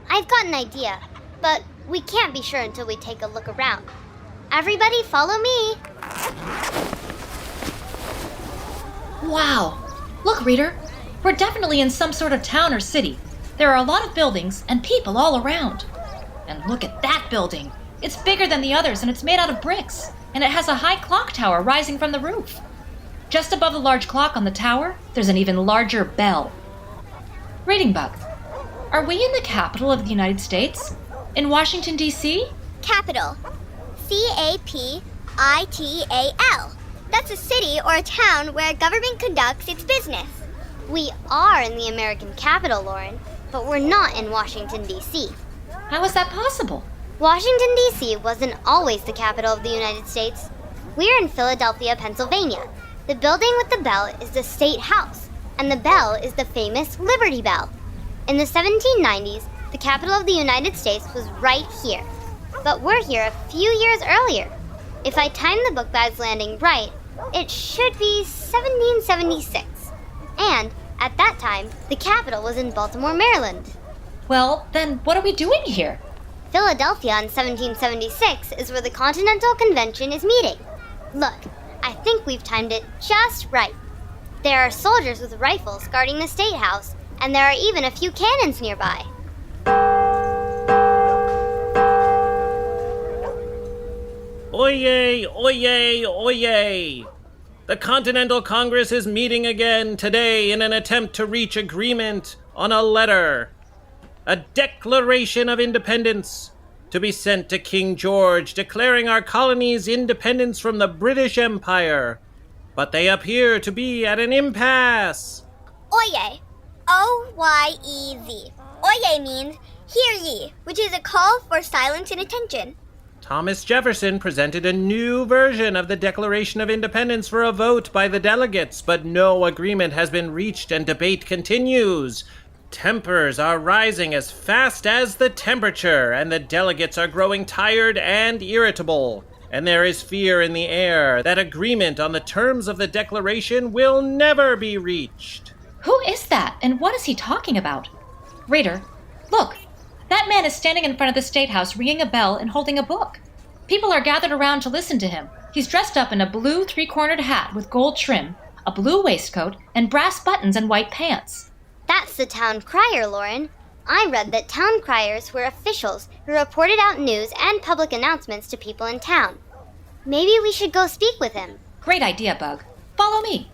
I've got an idea, but we can't be sure until we take a look around. Everybody follow me. Wow! Look, Reader, we're definitely in some sort of town or city. There are a lot of buildings and people all around. And look at that building. It's bigger than the others and it's made out of bricks. And it has a high clock tower rising from the roof. Just above the large clock on the tower, there's an even larger bell. Rating Bug, are we in the capital of the United States? In Washington, D.C.? Capital. Capital. That's a city or a town where a government conducts its business. We are in the American capital, Lauren, but we're not in Washington, D.C. How is that possible? Washington, D.C. wasn't always the capital of the United States. We're in Philadelphia, Pennsylvania. The building with the bell is the State House, and the bell is the famous Liberty Bell. In the 1790s, the capital of the United States was right here. But we're here a few years earlier. If I time the book bag's landing right, it should be 1776. And at that time, the capital was in Baltimore, Maryland. Well, then what are we doing here? Philadelphia in 1776 is where the Continental Convention is meeting. Look, I think we've timed it just right. There are soldiers with rifles guarding the State House, and there are even a few cannons nearby. Oyez, oyez, oyez! The Continental Congress is meeting again today in an attempt to reach agreement on a letter. A Declaration of Independence to be sent to King George declaring our colony's independence from the British Empire. But they appear to be at an impasse. Oyez. O-Y-E-Z. Oyez means hear ye, which is a call for silence and attention. Thomas Jefferson presented a new version of the Declaration of Independence for a vote by the delegates, but no agreement has been reached and debate continues. Tempers are rising as fast as the temperature, and the delegates are growing tired and irritable. And there is fear in the air that agreement on the terms of the Declaration will never be reached. Who is that, and what is he talking about? Reader, look. That man is standing in front of the State House ringing a bell and holding a book. People are gathered around to listen to him. He's dressed up in a blue three-cornered hat with gold trim, a blue waistcoat, and brass buttons and white pants. That's the town crier, Lauren. I read that town criers were officials who reported out news and public announcements to people in town. Maybe we should go speak with him. Great idea, Bug. Follow me.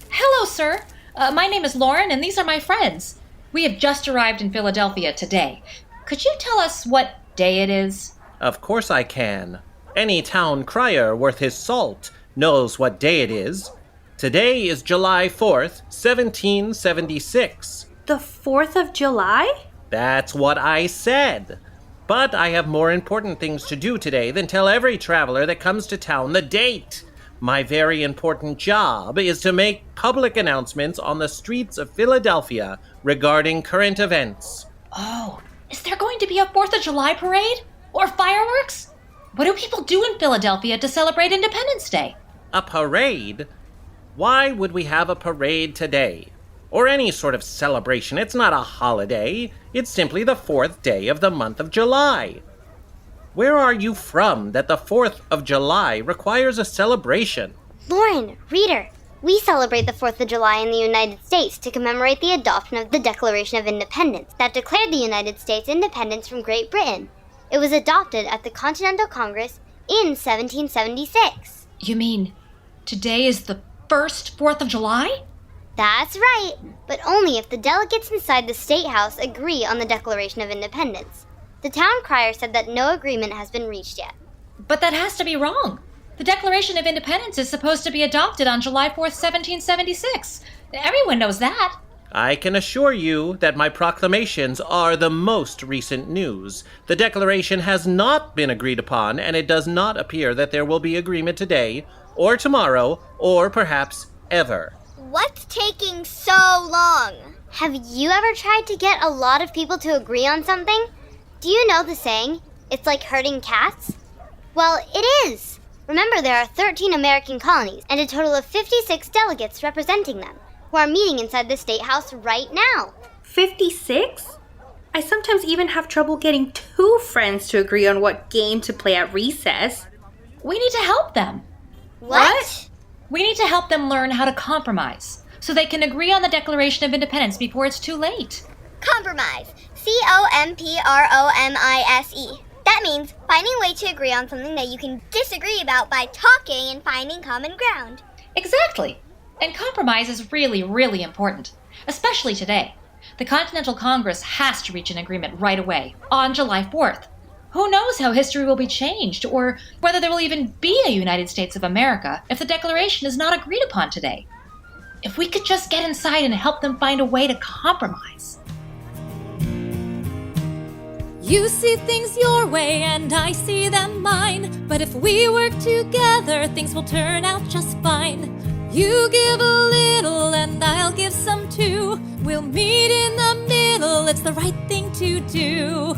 Hello, sir. My name is Lauren, and these are my friends. We have just arrived in Philadelphia today. Could you tell us what day it is? Of course I can. Any town crier worth his salt knows what day it is. Today is July 4th, 1776. The 4th of July? That's what I said. But I have more important things to do today than tell every traveler that comes to town the date. My very important job is to make public announcements on the streets of Philadelphia regarding current events. Oh, is there going to be a 4th of July parade? Or fireworks? What do people do in Philadelphia to celebrate Independence Day? A parade? Why would we have a parade today? Or any sort of celebration? It's not a holiday. It's simply the 4th day of the month of July. Where are you from that the 4th of July requires a celebration? Lauren, reader, we celebrate the 4th of July in the United States to commemorate the adoption of the Declaration of Independence that declared the United States independence from Great Britain. It was adopted at the Continental Congress in 1776. You mean today is the first 4th of July? That's right, but only if the delegates inside the State House agree on the Declaration of Independence. The town crier said that no agreement has been reached yet. But that has to be wrong. The Declaration of Independence is supposed to be adopted on July 4th, 1776. Everyone knows that. I can assure you that my proclamations are the most recent news. The Declaration has not been agreed upon, and it does not appear that there will be agreement today, or tomorrow, or perhaps ever. What's taking so long? Have you ever tried to get a lot of people to agree on something? Do you know the saying, it's like herding cats? Well, it is. Remember, there are 13 American colonies and a total of 56 delegates representing them, who are meeting inside the State House right now. 56? I sometimes even have trouble getting two friends to agree on what game to play at recess. We need to help them. What? We need to help them learn how to compromise, so they can agree on the Declaration of Independence before it's too late. Compromise. C-O-M-P-R-O-M-I-S-E. That means finding a way to agree on something that you can disagree about by talking and finding common ground. Exactly. And compromise is really, really important, especially today. The Continental Congress has to reach an agreement right away, on July 4th. Who knows how history will be changed, or whether there will even be a United States of America if the Declaration is not agreed upon today. If we could just get inside and help them find a way to compromise. You see things your way and I see them mine. But if we work together, things will turn out just fine. You give a little and I'll give some too. We'll meet in the middle, it's the right thing to do.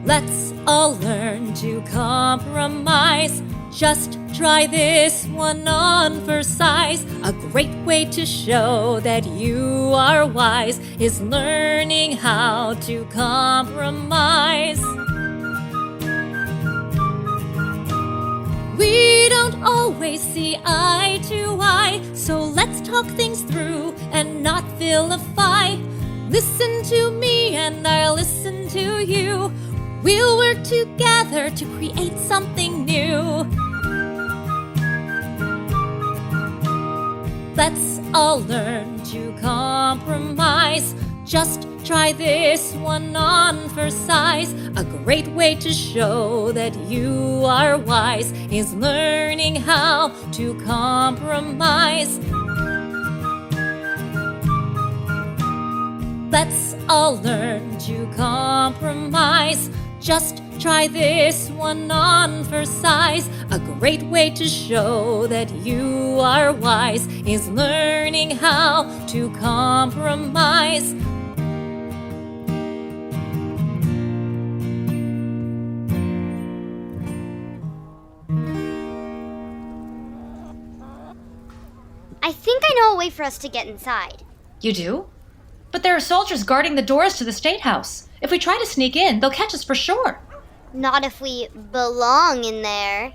Let's all learn to compromise. Just try this one on for size. A great way to show that you are wise is learning how to compromise. We don't always see eye to eye, so let's talk things through and not vilify. Listen to me and I'll listen to you. We'll work together to create something new. Let's all learn to compromise. Just try this one on for size. A great way to show that you are wise is learning how to compromise. Let's all learn to compromise. Just try this one on for size. A great way to show that you are wise is learning how to compromise. I think I know a way for us to get inside. You do? But there are soldiers guarding the doors to the State House. If we try to sneak in, they'll catch us for sure. Not if we belong in there.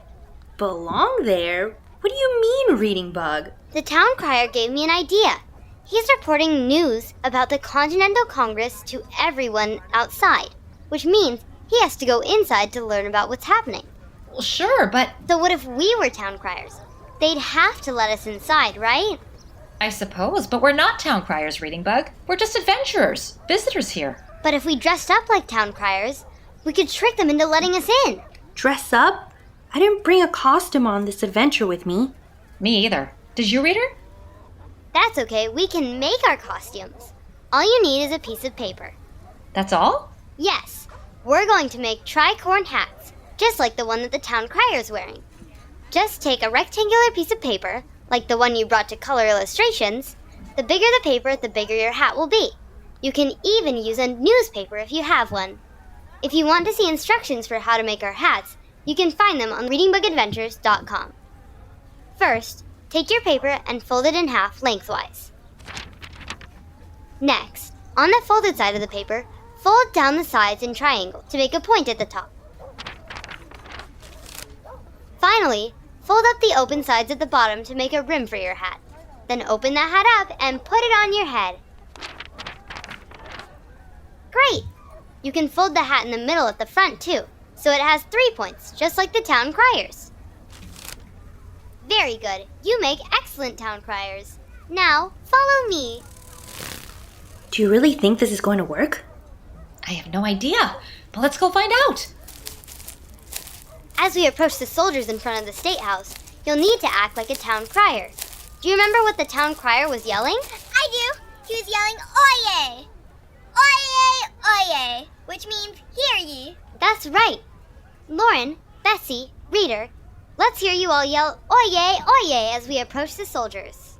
Belong there? What do you mean, Reading Bug? The town crier gave me an idea. He's reporting news about the Continental Congress to everyone outside, which means he has to go inside to learn about what's happening. Well, sure, but So what if we were town criers? They'd have to let us inside, right? I suppose, but we're not town criers, Reading Bug. We're just adventurers, visitors here. But if we dressed up like town criers, we could trick them into letting us in. Dress up? I didn't bring a costume on this adventure with me. Me either. Did you, Reader? That's okay, we can make our costumes. All you need is a piece of paper. That's all? Yes, we're going to make tricorn hats, just like the one that the town crier's wearing. Just take a rectangular piece of paper, like the one you brought to color illustrations. The bigger the paper, the bigger your hat will be. You can even use a newspaper if you have one. If you want to see instructions for how to make our hats, you can find them on readingbugadventures.com. First, take your paper and fold it in half lengthwise. Next, on the folded side of the paper, fold down the sides in triangle to make a point at the top. Finally, fold up the open sides at the bottom to make a rim for your hat. Then open the hat up and put it on your head. Great! You can fold the hat in the middle at the front too, so it has 3 points, just like the town criers. Very good. You make excellent town criers. Now, follow me. Do you really think this is going to work? I have no idea, but let's go find out. As we approach the soldiers in front of the State House, you'll need to act like a town crier. Do you remember what the town crier was yelling? I do. He was yelling, Oyez! Oyez, oyez! Which means, hear ye. That's right. Lauren, Bessie, Reader, let's hear you all yell, Oyez, oyez, as we approach the soldiers.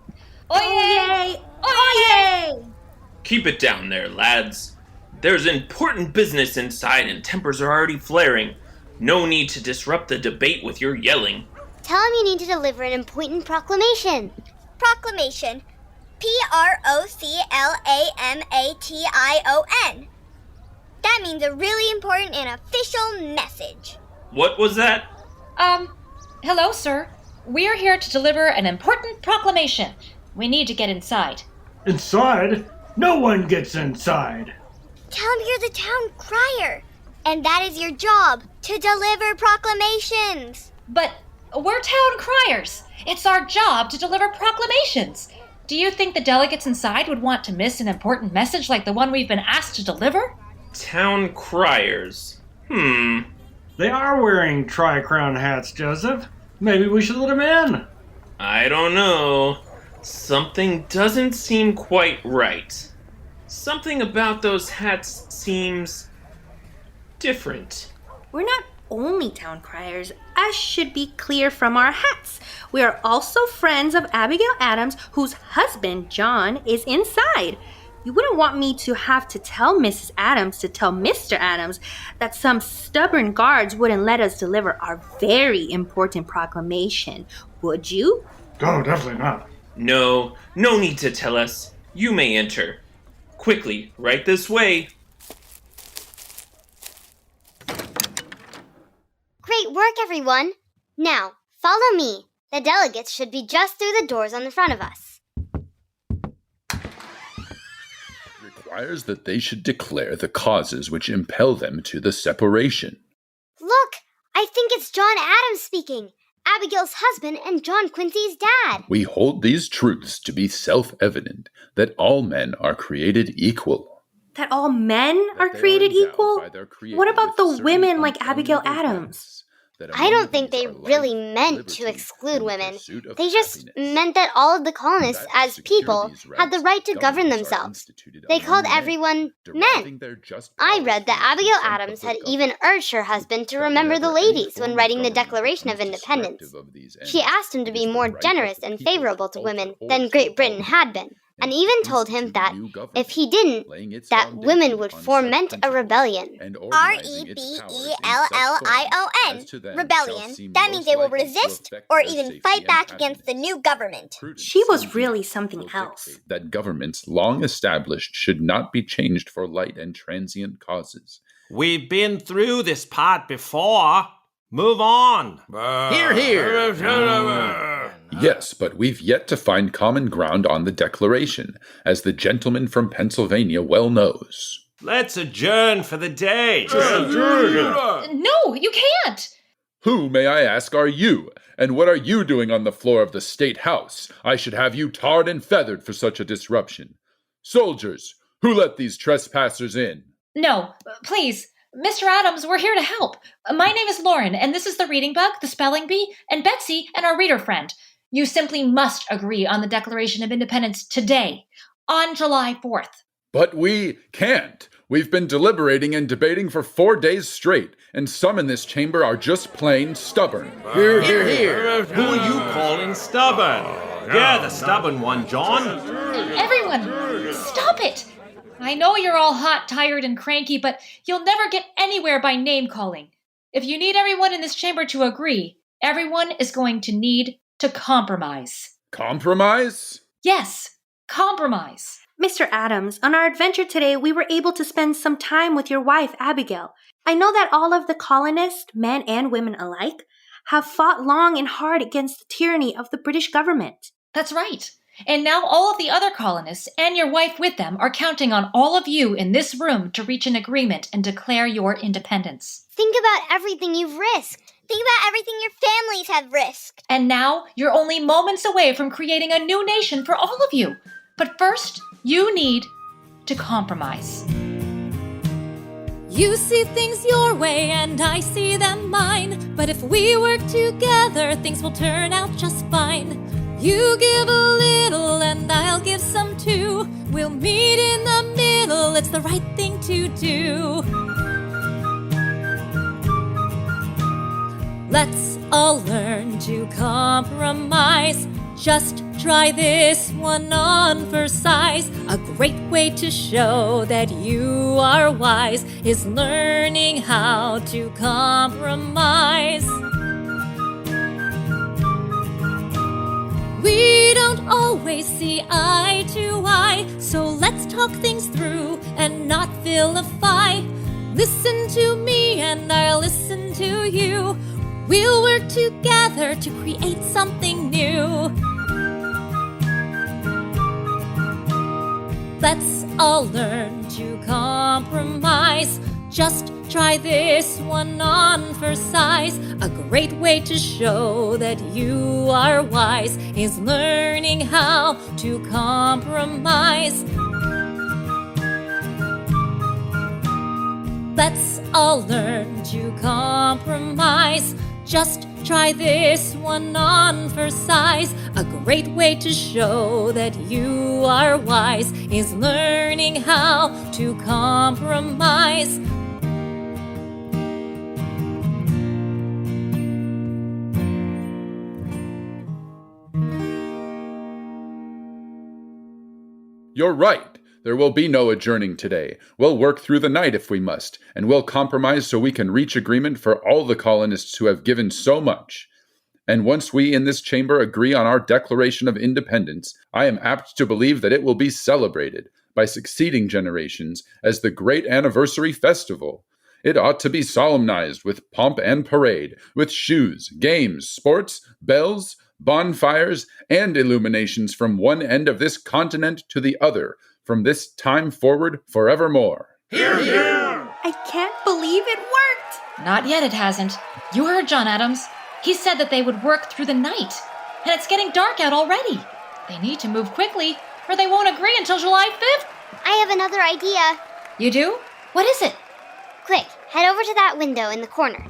Oyez! Oyez! Keep it down there, lads. There's important business inside and tempers are already flaring. No need to disrupt the debate with your yelling. Tell them you need to deliver an important proclamation. Proclamation. Proclamation. That means a really important and official message. What was that? Hello, sir. We're here to deliver an important proclamation. We need to get inside. Inside? No one gets inside. Tell them you're the town crier. And that is your job, to deliver proclamations. But we're town criers. It's our job to deliver proclamations. Do you think the delegates inside would want to miss an important message like the one we've been asked to deliver? Town criers. They are wearing tri-crown hats, Joseph. Maybe we should let them in. I don't know. Something doesn't seem quite right. Something about those hats seems different. We're not only town criers, as should be clear from our hats. We are also friends of Abigail Adams, whose husband, John, is inside. You wouldn't want me to have to tell Mrs. Adams to tell Mr. Adams that some stubborn guards wouldn't let us deliver our very important proclamation, would you? Oh, definitely not. No need to tell us. You may enter. Quickly, right this way. Great work, everyone! Now, follow me. The delegates should be just through the doors on the front of us. Requires that they should declare the causes which impel them to the separation. Look! I think it's John Adams speaking. Abigail's husband and John Quincy's dad. We hold these truths to be self-evident, that all men are created equal. That all men are created equal? What about the women like Abigail Adams? I don't think they really meant to exclude women. They just meant that all of the colonists, as people, had the right to govern themselves. They called everyone men. I read that Abigail Adams had even urged her husband to remember the ladies when writing the Declaration of Independence. She asked him to be more generous and favorable to women than Great Britain had been, and even told him that if he didn't, that women would foment a rebellion. REBELLION. Rebellion. That means they will resist or even fight back against the new government. She was really something else. That governments long established should not be changed for light and transient causes. We've been through this part before. Move on. Hear, hear. Yes, but we've yet to find common ground on the Declaration, as the gentleman from Pennsylvania well knows. Let's adjourn for the day. No, you can't! Who, may I ask, are you? And what are you doing on the floor of the State House? I should have you tarred and feathered for such a disruption. Soldiers, who let these trespassers in? No, please. Mr. Adams, we're here to help. My name is Lauren, and this is the Reading Bug, the Spelling Bee, and Betsy, and our reader friend. You simply must agree on the Declaration of Independence today, on July 4th. But we can't. We've been deliberating and debating for 4 days straight, and some in this chamber are just plain stubborn. Hear, hear, hear. Who are you calling stubborn? You're the stubborn one, John. Everyone, stop it! I know you're all hot, tired, and cranky, but you'll never get anywhere by name-calling. If you need everyone in this chamber to agree, everyone is going to need to compromise. Compromise? Yes, compromise. Mr. Adams, on our adventure today, we were able to spend some time with your wife, Abigail. I know that all of the colonists, men and women alike, have fought long and hard against the tyranny of the British government. That's right. And now all of the other colonists and your wife with them are counting on all of you in this room to reach an agreement and declare your independence. Think about everything you've risked. Think about everything your families have risked. And now you're only moments away from creating a new nation for all of you. But first, you need to compromise. You see things your way and I see them mine. But if we work together, things will turn out just fine. You give a little and I'll give some too. We'll meet in the middle, it's the right thing to do. Let's all learn to compromise. Just try this one on for size. A great way to show that you are wise is learning how to compromise. We don't always see eye to eye, so let's talk things through and not vilify. Listen to me and I'll listen to you. We'll work together to create something new. Let's all learn to compromise. Just try this one on for size. A great way to show that you are wise is learning how to compromise. Let's all learn to compromise. Just try this one on for size. A great way to show that you are wise is learning how to compromise. You're right. There will be no adjourning today. We'll work through the night if we must, and we'll compromise so we can reach agreement for all the colonists who have given so much. And once we in this chamber agree on our Declaration of Independence, I am apt to believe that it will be celebrated by succeeding generations as the great anniversary festival. It ought to be solemnized with pomp and parade, with shoes, games, sports, bells, bonfires, and illuminations from one end of this continent to the other, from this time forward forevermore. Hear, hear! I can't believe it worked! Not yet, it hasn't. You heard John Adams. He said that they would work through the night. And it's getting dark out already. They need to move quickly, or they won't agree until July 5th. I have another idea. You do? What is it? Quick, head over to that window in the corner.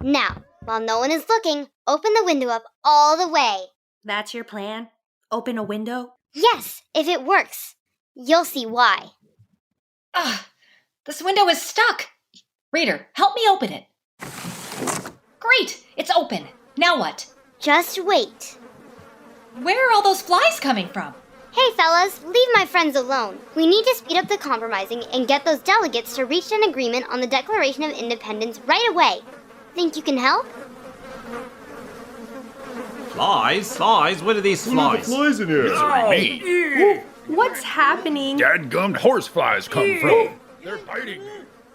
Now, while no one is looking, open the window up all the way. That's your plan? Open a window? Yes, if it works. You'll see why. Ugh, this window is stuck. Reader, help me open it. Great, it's open. Now what? Just wait. Where are all those flies coming from? Hey fellas, leave my friends alone. We need to speed up the compromising and get those delegates to reach an agreement on the Declaration of Independence right away. Think you can help? Flies? What are these flies? Flies in here. Me. What's happening? Dadgummed horseflies come from. They're biting.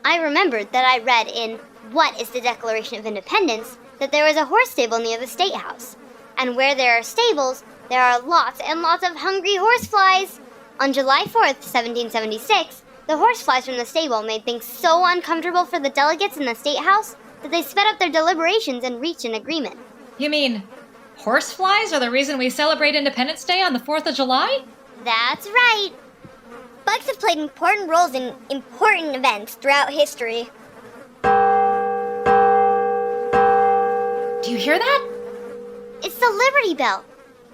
I remembered that I read in What is the Declaration of Independence that there was a horse stable near the State House. And where there are stables, there are lots and lots of hungry horseflies. On July 4th, 1776, the horseflies from the stable made things so uncomfortable for the delegates in the State House that they sped up their deliberations and reached an agreement. You mean horseflies are the reason we celebrate Independence Day on the 4th of July? That's right. Bugs have played important roles in important events throughout history. Do you hear that? It's the Liberty Bell.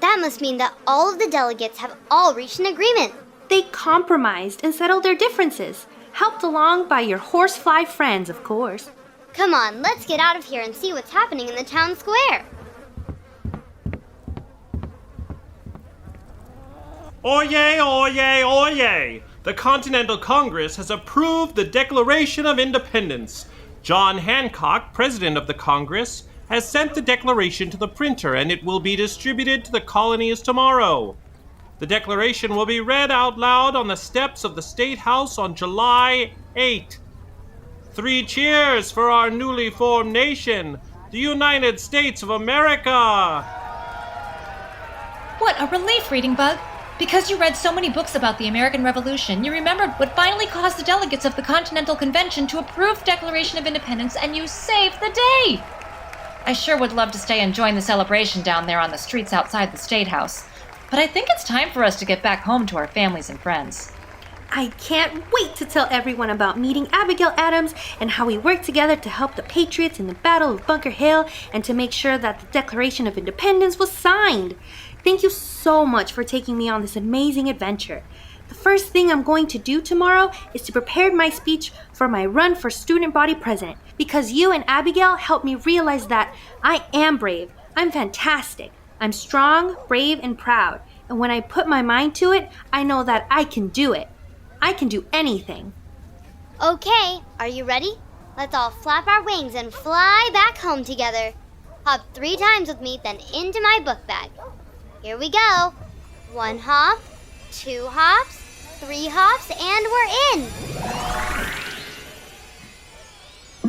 That must mean that all of the delegates have all reached an agreement. They compromised and settled their differences, helped along by your horsefly friends, of course. Come on, let's get out of here and see what's happening in the town square. Oyez, oyez, oyez! The Continental Congress has approved the Declaration of Independence. John Hancock, President of the Congress, has sent the declaration to the printer, and it will be distributed to the colonies tomorrow. The declaration will be read out loud on the steps of the State House on July 8. 3 cheers for our newly formed nation, the United States of America! What a relief, Reading Bug. Because you read so many books about the American Revolution, you remembered what finally caused the delegates of the Continental Convention to approve the Declaration of Independence, and you saved the day! I sure would love to stay and join the celebration down there on the streets outside the State House, but I think it's time for us to get back home to our families and friends. I can't wait to tell everyone about meeting Abigail Adams and how we worked together to help the Patriots in the Battle of Bunker Hill and to make sure that the Declaration of Independence was signed. Thank you so much for taking me on this amazing adventure. The first thing I'm going to do tomorrow is to prepare my speech for my run for student body president, because you and Abigail helped me realize that I am brave. I'm fantastic. I'm strong, brave, and proud. And when I put my mind to it, I know that I can do it. I can do anything. Okay, are you ready? Let's all flap our wings and fly back home together. Hop 3 times with me, then into my book bag. Here we go. 1 hop, 2 hops, 3 hops, and we're in.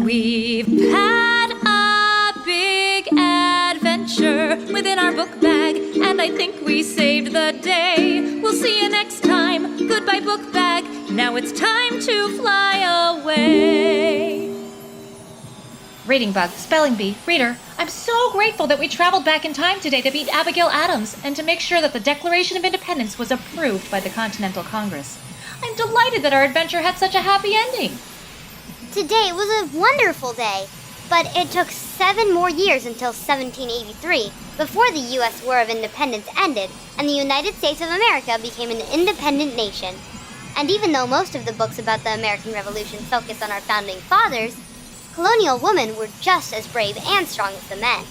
We've had a big adventure within our book bag, and I think we saved the day. We'll see you next time. Goodbye, book bag. Now it's time to fly away. Reading Bug, Spelling Bee, Reader, I'm so grateful that we traveled back in time today to meet Abigail Adams and to make sure that the Declaration of Independence was approved by the Continental Congress. I'm delighted that our adventure had such a happy ending. Today was a wonderful day, but it took 7 more years until 1783 before the U.S. War of Independence ended and the United States of America became an independent nation. And even though most of the books about the American Revolution focus on our founding fathers, colonial women were just as brave and strong as the men.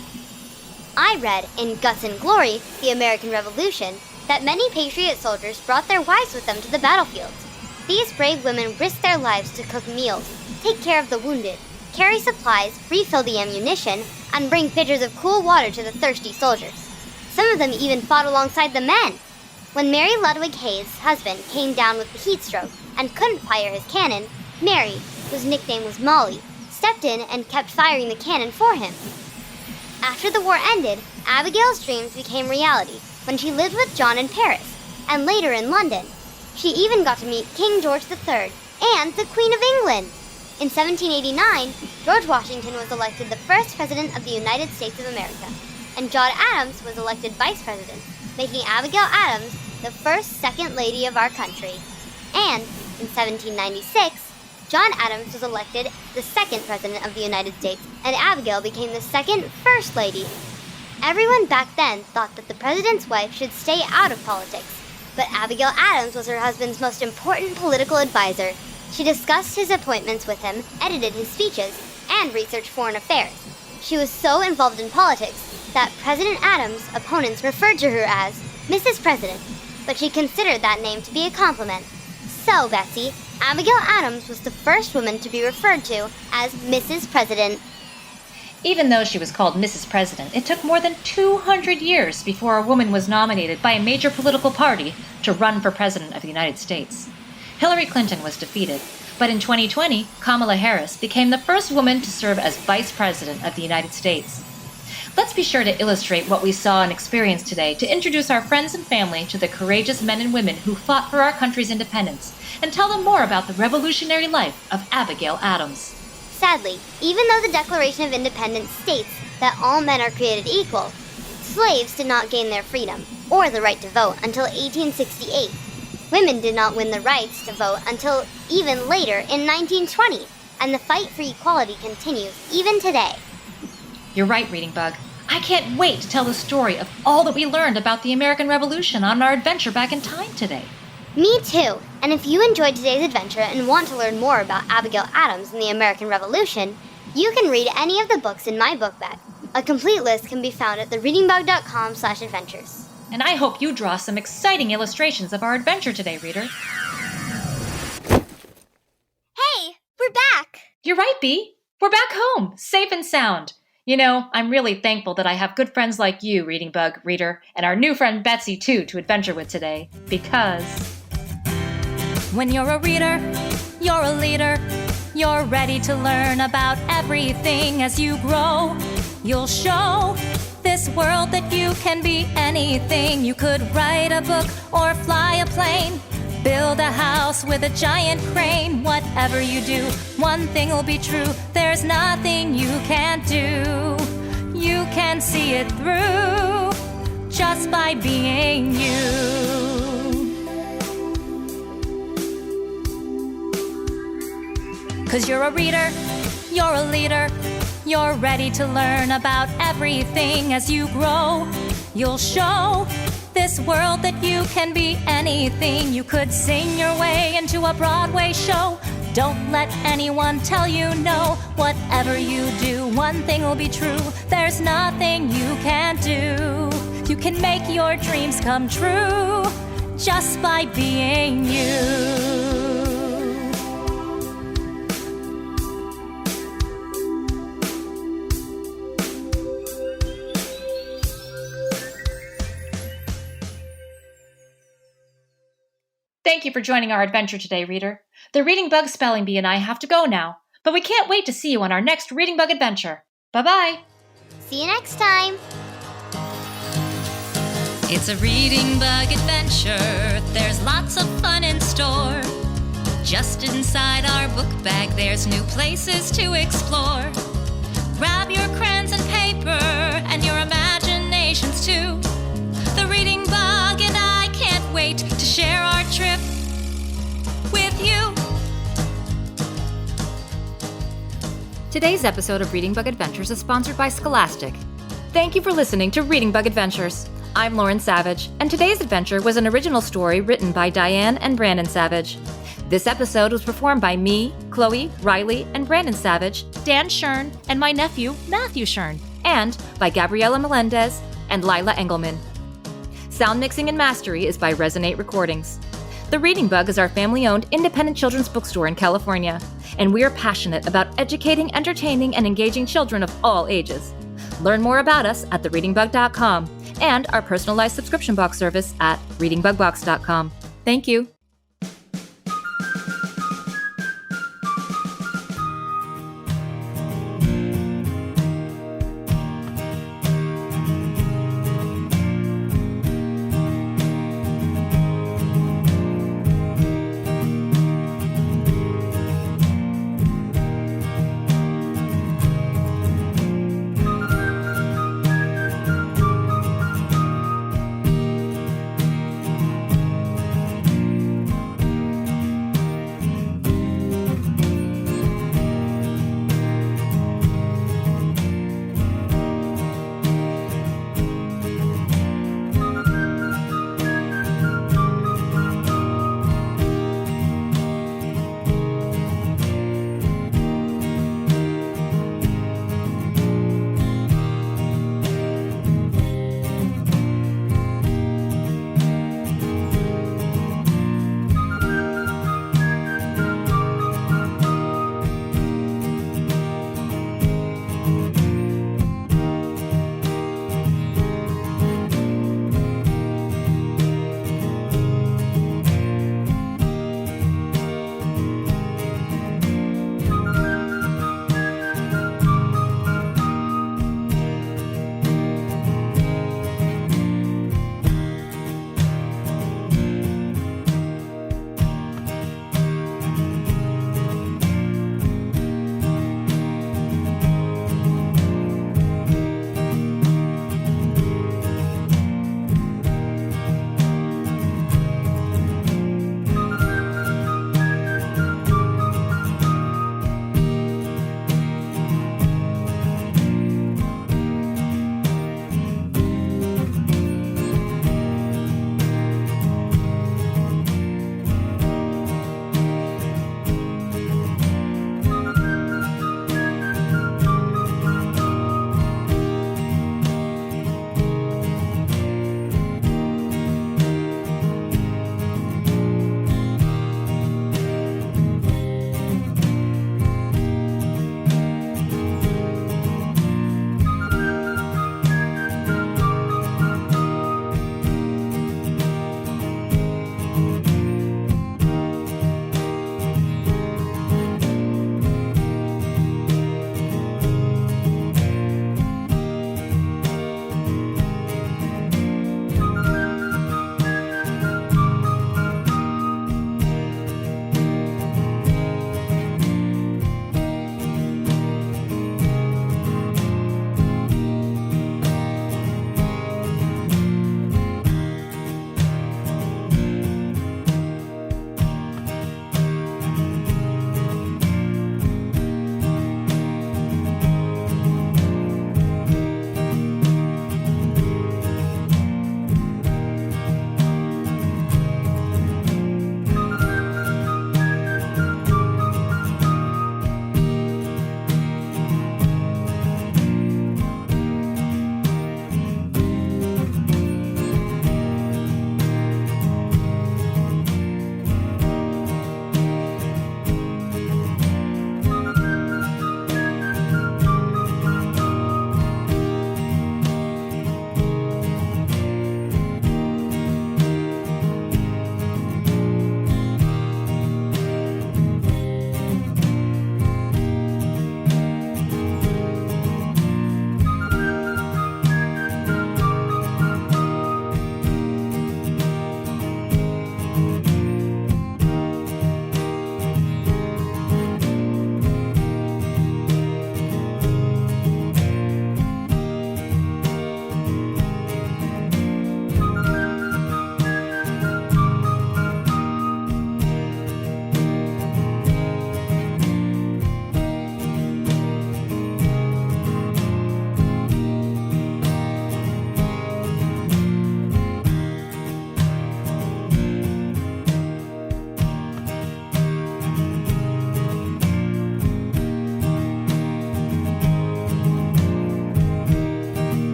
I read in Guts and Glory, The American Revolution, that many Patriot soldiers brought their wives with them to the battlefields. These brave women risked their lives to cook meals, take care of the wounded, carry supplies, refill the ammunition, and bring pitchers of cool water to the thirsty soldiers. Some of them even fought alongside the men. When Mary Ludwig Hayes' husband came down with the heat stroke and couldn't fire his cannon, Mary, whose nickname was Molly, stepped in and kept firing the cannon for him. After the war ended, Abigail's dreams became reality when she lived with John in Paris, and later in London. She even got to meet King George III and the Queen of England. In 1789, George Washington was elected the first president of the United States of America, and John Adams was elected vice president, making Abigail Adams the first second lady of our country. And in 1796, John Adams was elected the second president of the United States, and Abigail became the second first lady. Everyone back then thought that the president's wife should stay out of politics, but Abigail Adams was her husband's most important political advisor. She discussed his appointments with him, edited his speeches, and researched foreign affairs. She was so involved in politics that President Adams' opponents referred to her as Mrs. President, but she considered that name to be a compliment. So, Betsy, Abigail Adams was the first woman to be referred to as Mrs. President. Even though she was called Mrs. President, it took more than 200 years before a woman was nominated by a major political party to run for President of the United States. Hillary Clinton was defeated, but in 2020, Kamala Harris became the first woman to serve as Vice President of the United States. Let's be sure to illustrate what we saw and experienced today to introduce our friends and family to the courageous men and women who fought for our country's independence, and tell them more about the revolutionary life of Abigail Adams. Sadly, even though the Declaration of Independence states that all men are created equal, slaves did not gain their freedom, or the right to vote, until 1868. Women did not win the rights to vote until even later in 1920, and the fight for equality continues even today. You're right, Reading Bug. I can't wait to tell the story of all that we learned about the American Revolution on our adventure back in time today. Me too, and if you enjoyed today's adventure and want to learn more about Abigail Adams and the American Revolution, you can read any of the books in my book bag. A complete list can be found at thereadingbug.com/adventures. And I hope you draw some exciting illustrations of our adventure today, reader. Hey, we're back! You're right, Bee. We're back home, safe and sound. You know, I'm really thankful that I have good friends like you, Reading Bug, reader, and our new friend Betsy, too, to adventure with today, because... When you're a reader, you're a leader. You're ready to learn about everything as you grow. You'll show this world that you can be anything. You could write a book or fly a plane, build a house with a giant crane. Whatever you do, one thing will be true. There's nothing you can't do. You can see it through just by being you. 'Cause you're a reader, you're a leader. You're ready to learn about everything as you grow. You'll show this world that you can be anything. You could sing your way into a Broadway show. Don't let anyone tell you no. Whatever you do, one thing will be true. There's nothing you can't do. You can make your dreams come true just by being you. Thank you for joining our adventure today, reader. The Reading Bug Spelling Bee and I have to go now, but we can't wait to see you on our next Reading Bug adventure. Bye-bye! See you next time! It's a Reading Bug adventure. There's lots of fun in store. Just inside our book bag, there's new places to explore. Grab your crayons and paper and your imaginations too. The Reading Bug and I can't wait to share our trip with you. Today's episode of Reading Bug Adventures is sponsored by Scholastic. Thank you for listening to Reading Bug Adventures. I'm Lauren Savage, and today's adventure was an original story written by Diane and Brandon Savage. This episode was performed by me, Chloe, Riley, and Brandon Savage, Dan Shern, and my nephew, Matthew Shern, and by Gabriela Melendez and Lila Engelman. Sound mixing and mastery is by Resonate Recordings. The Reading Bug is our family-owned independent children's bookstore in California, and we are passionate about educating, entertaining, and engaging children of all ages. Learn more about us at thereadingbug.com and our personalized subscription box service at readingbugbox.com. Thank you.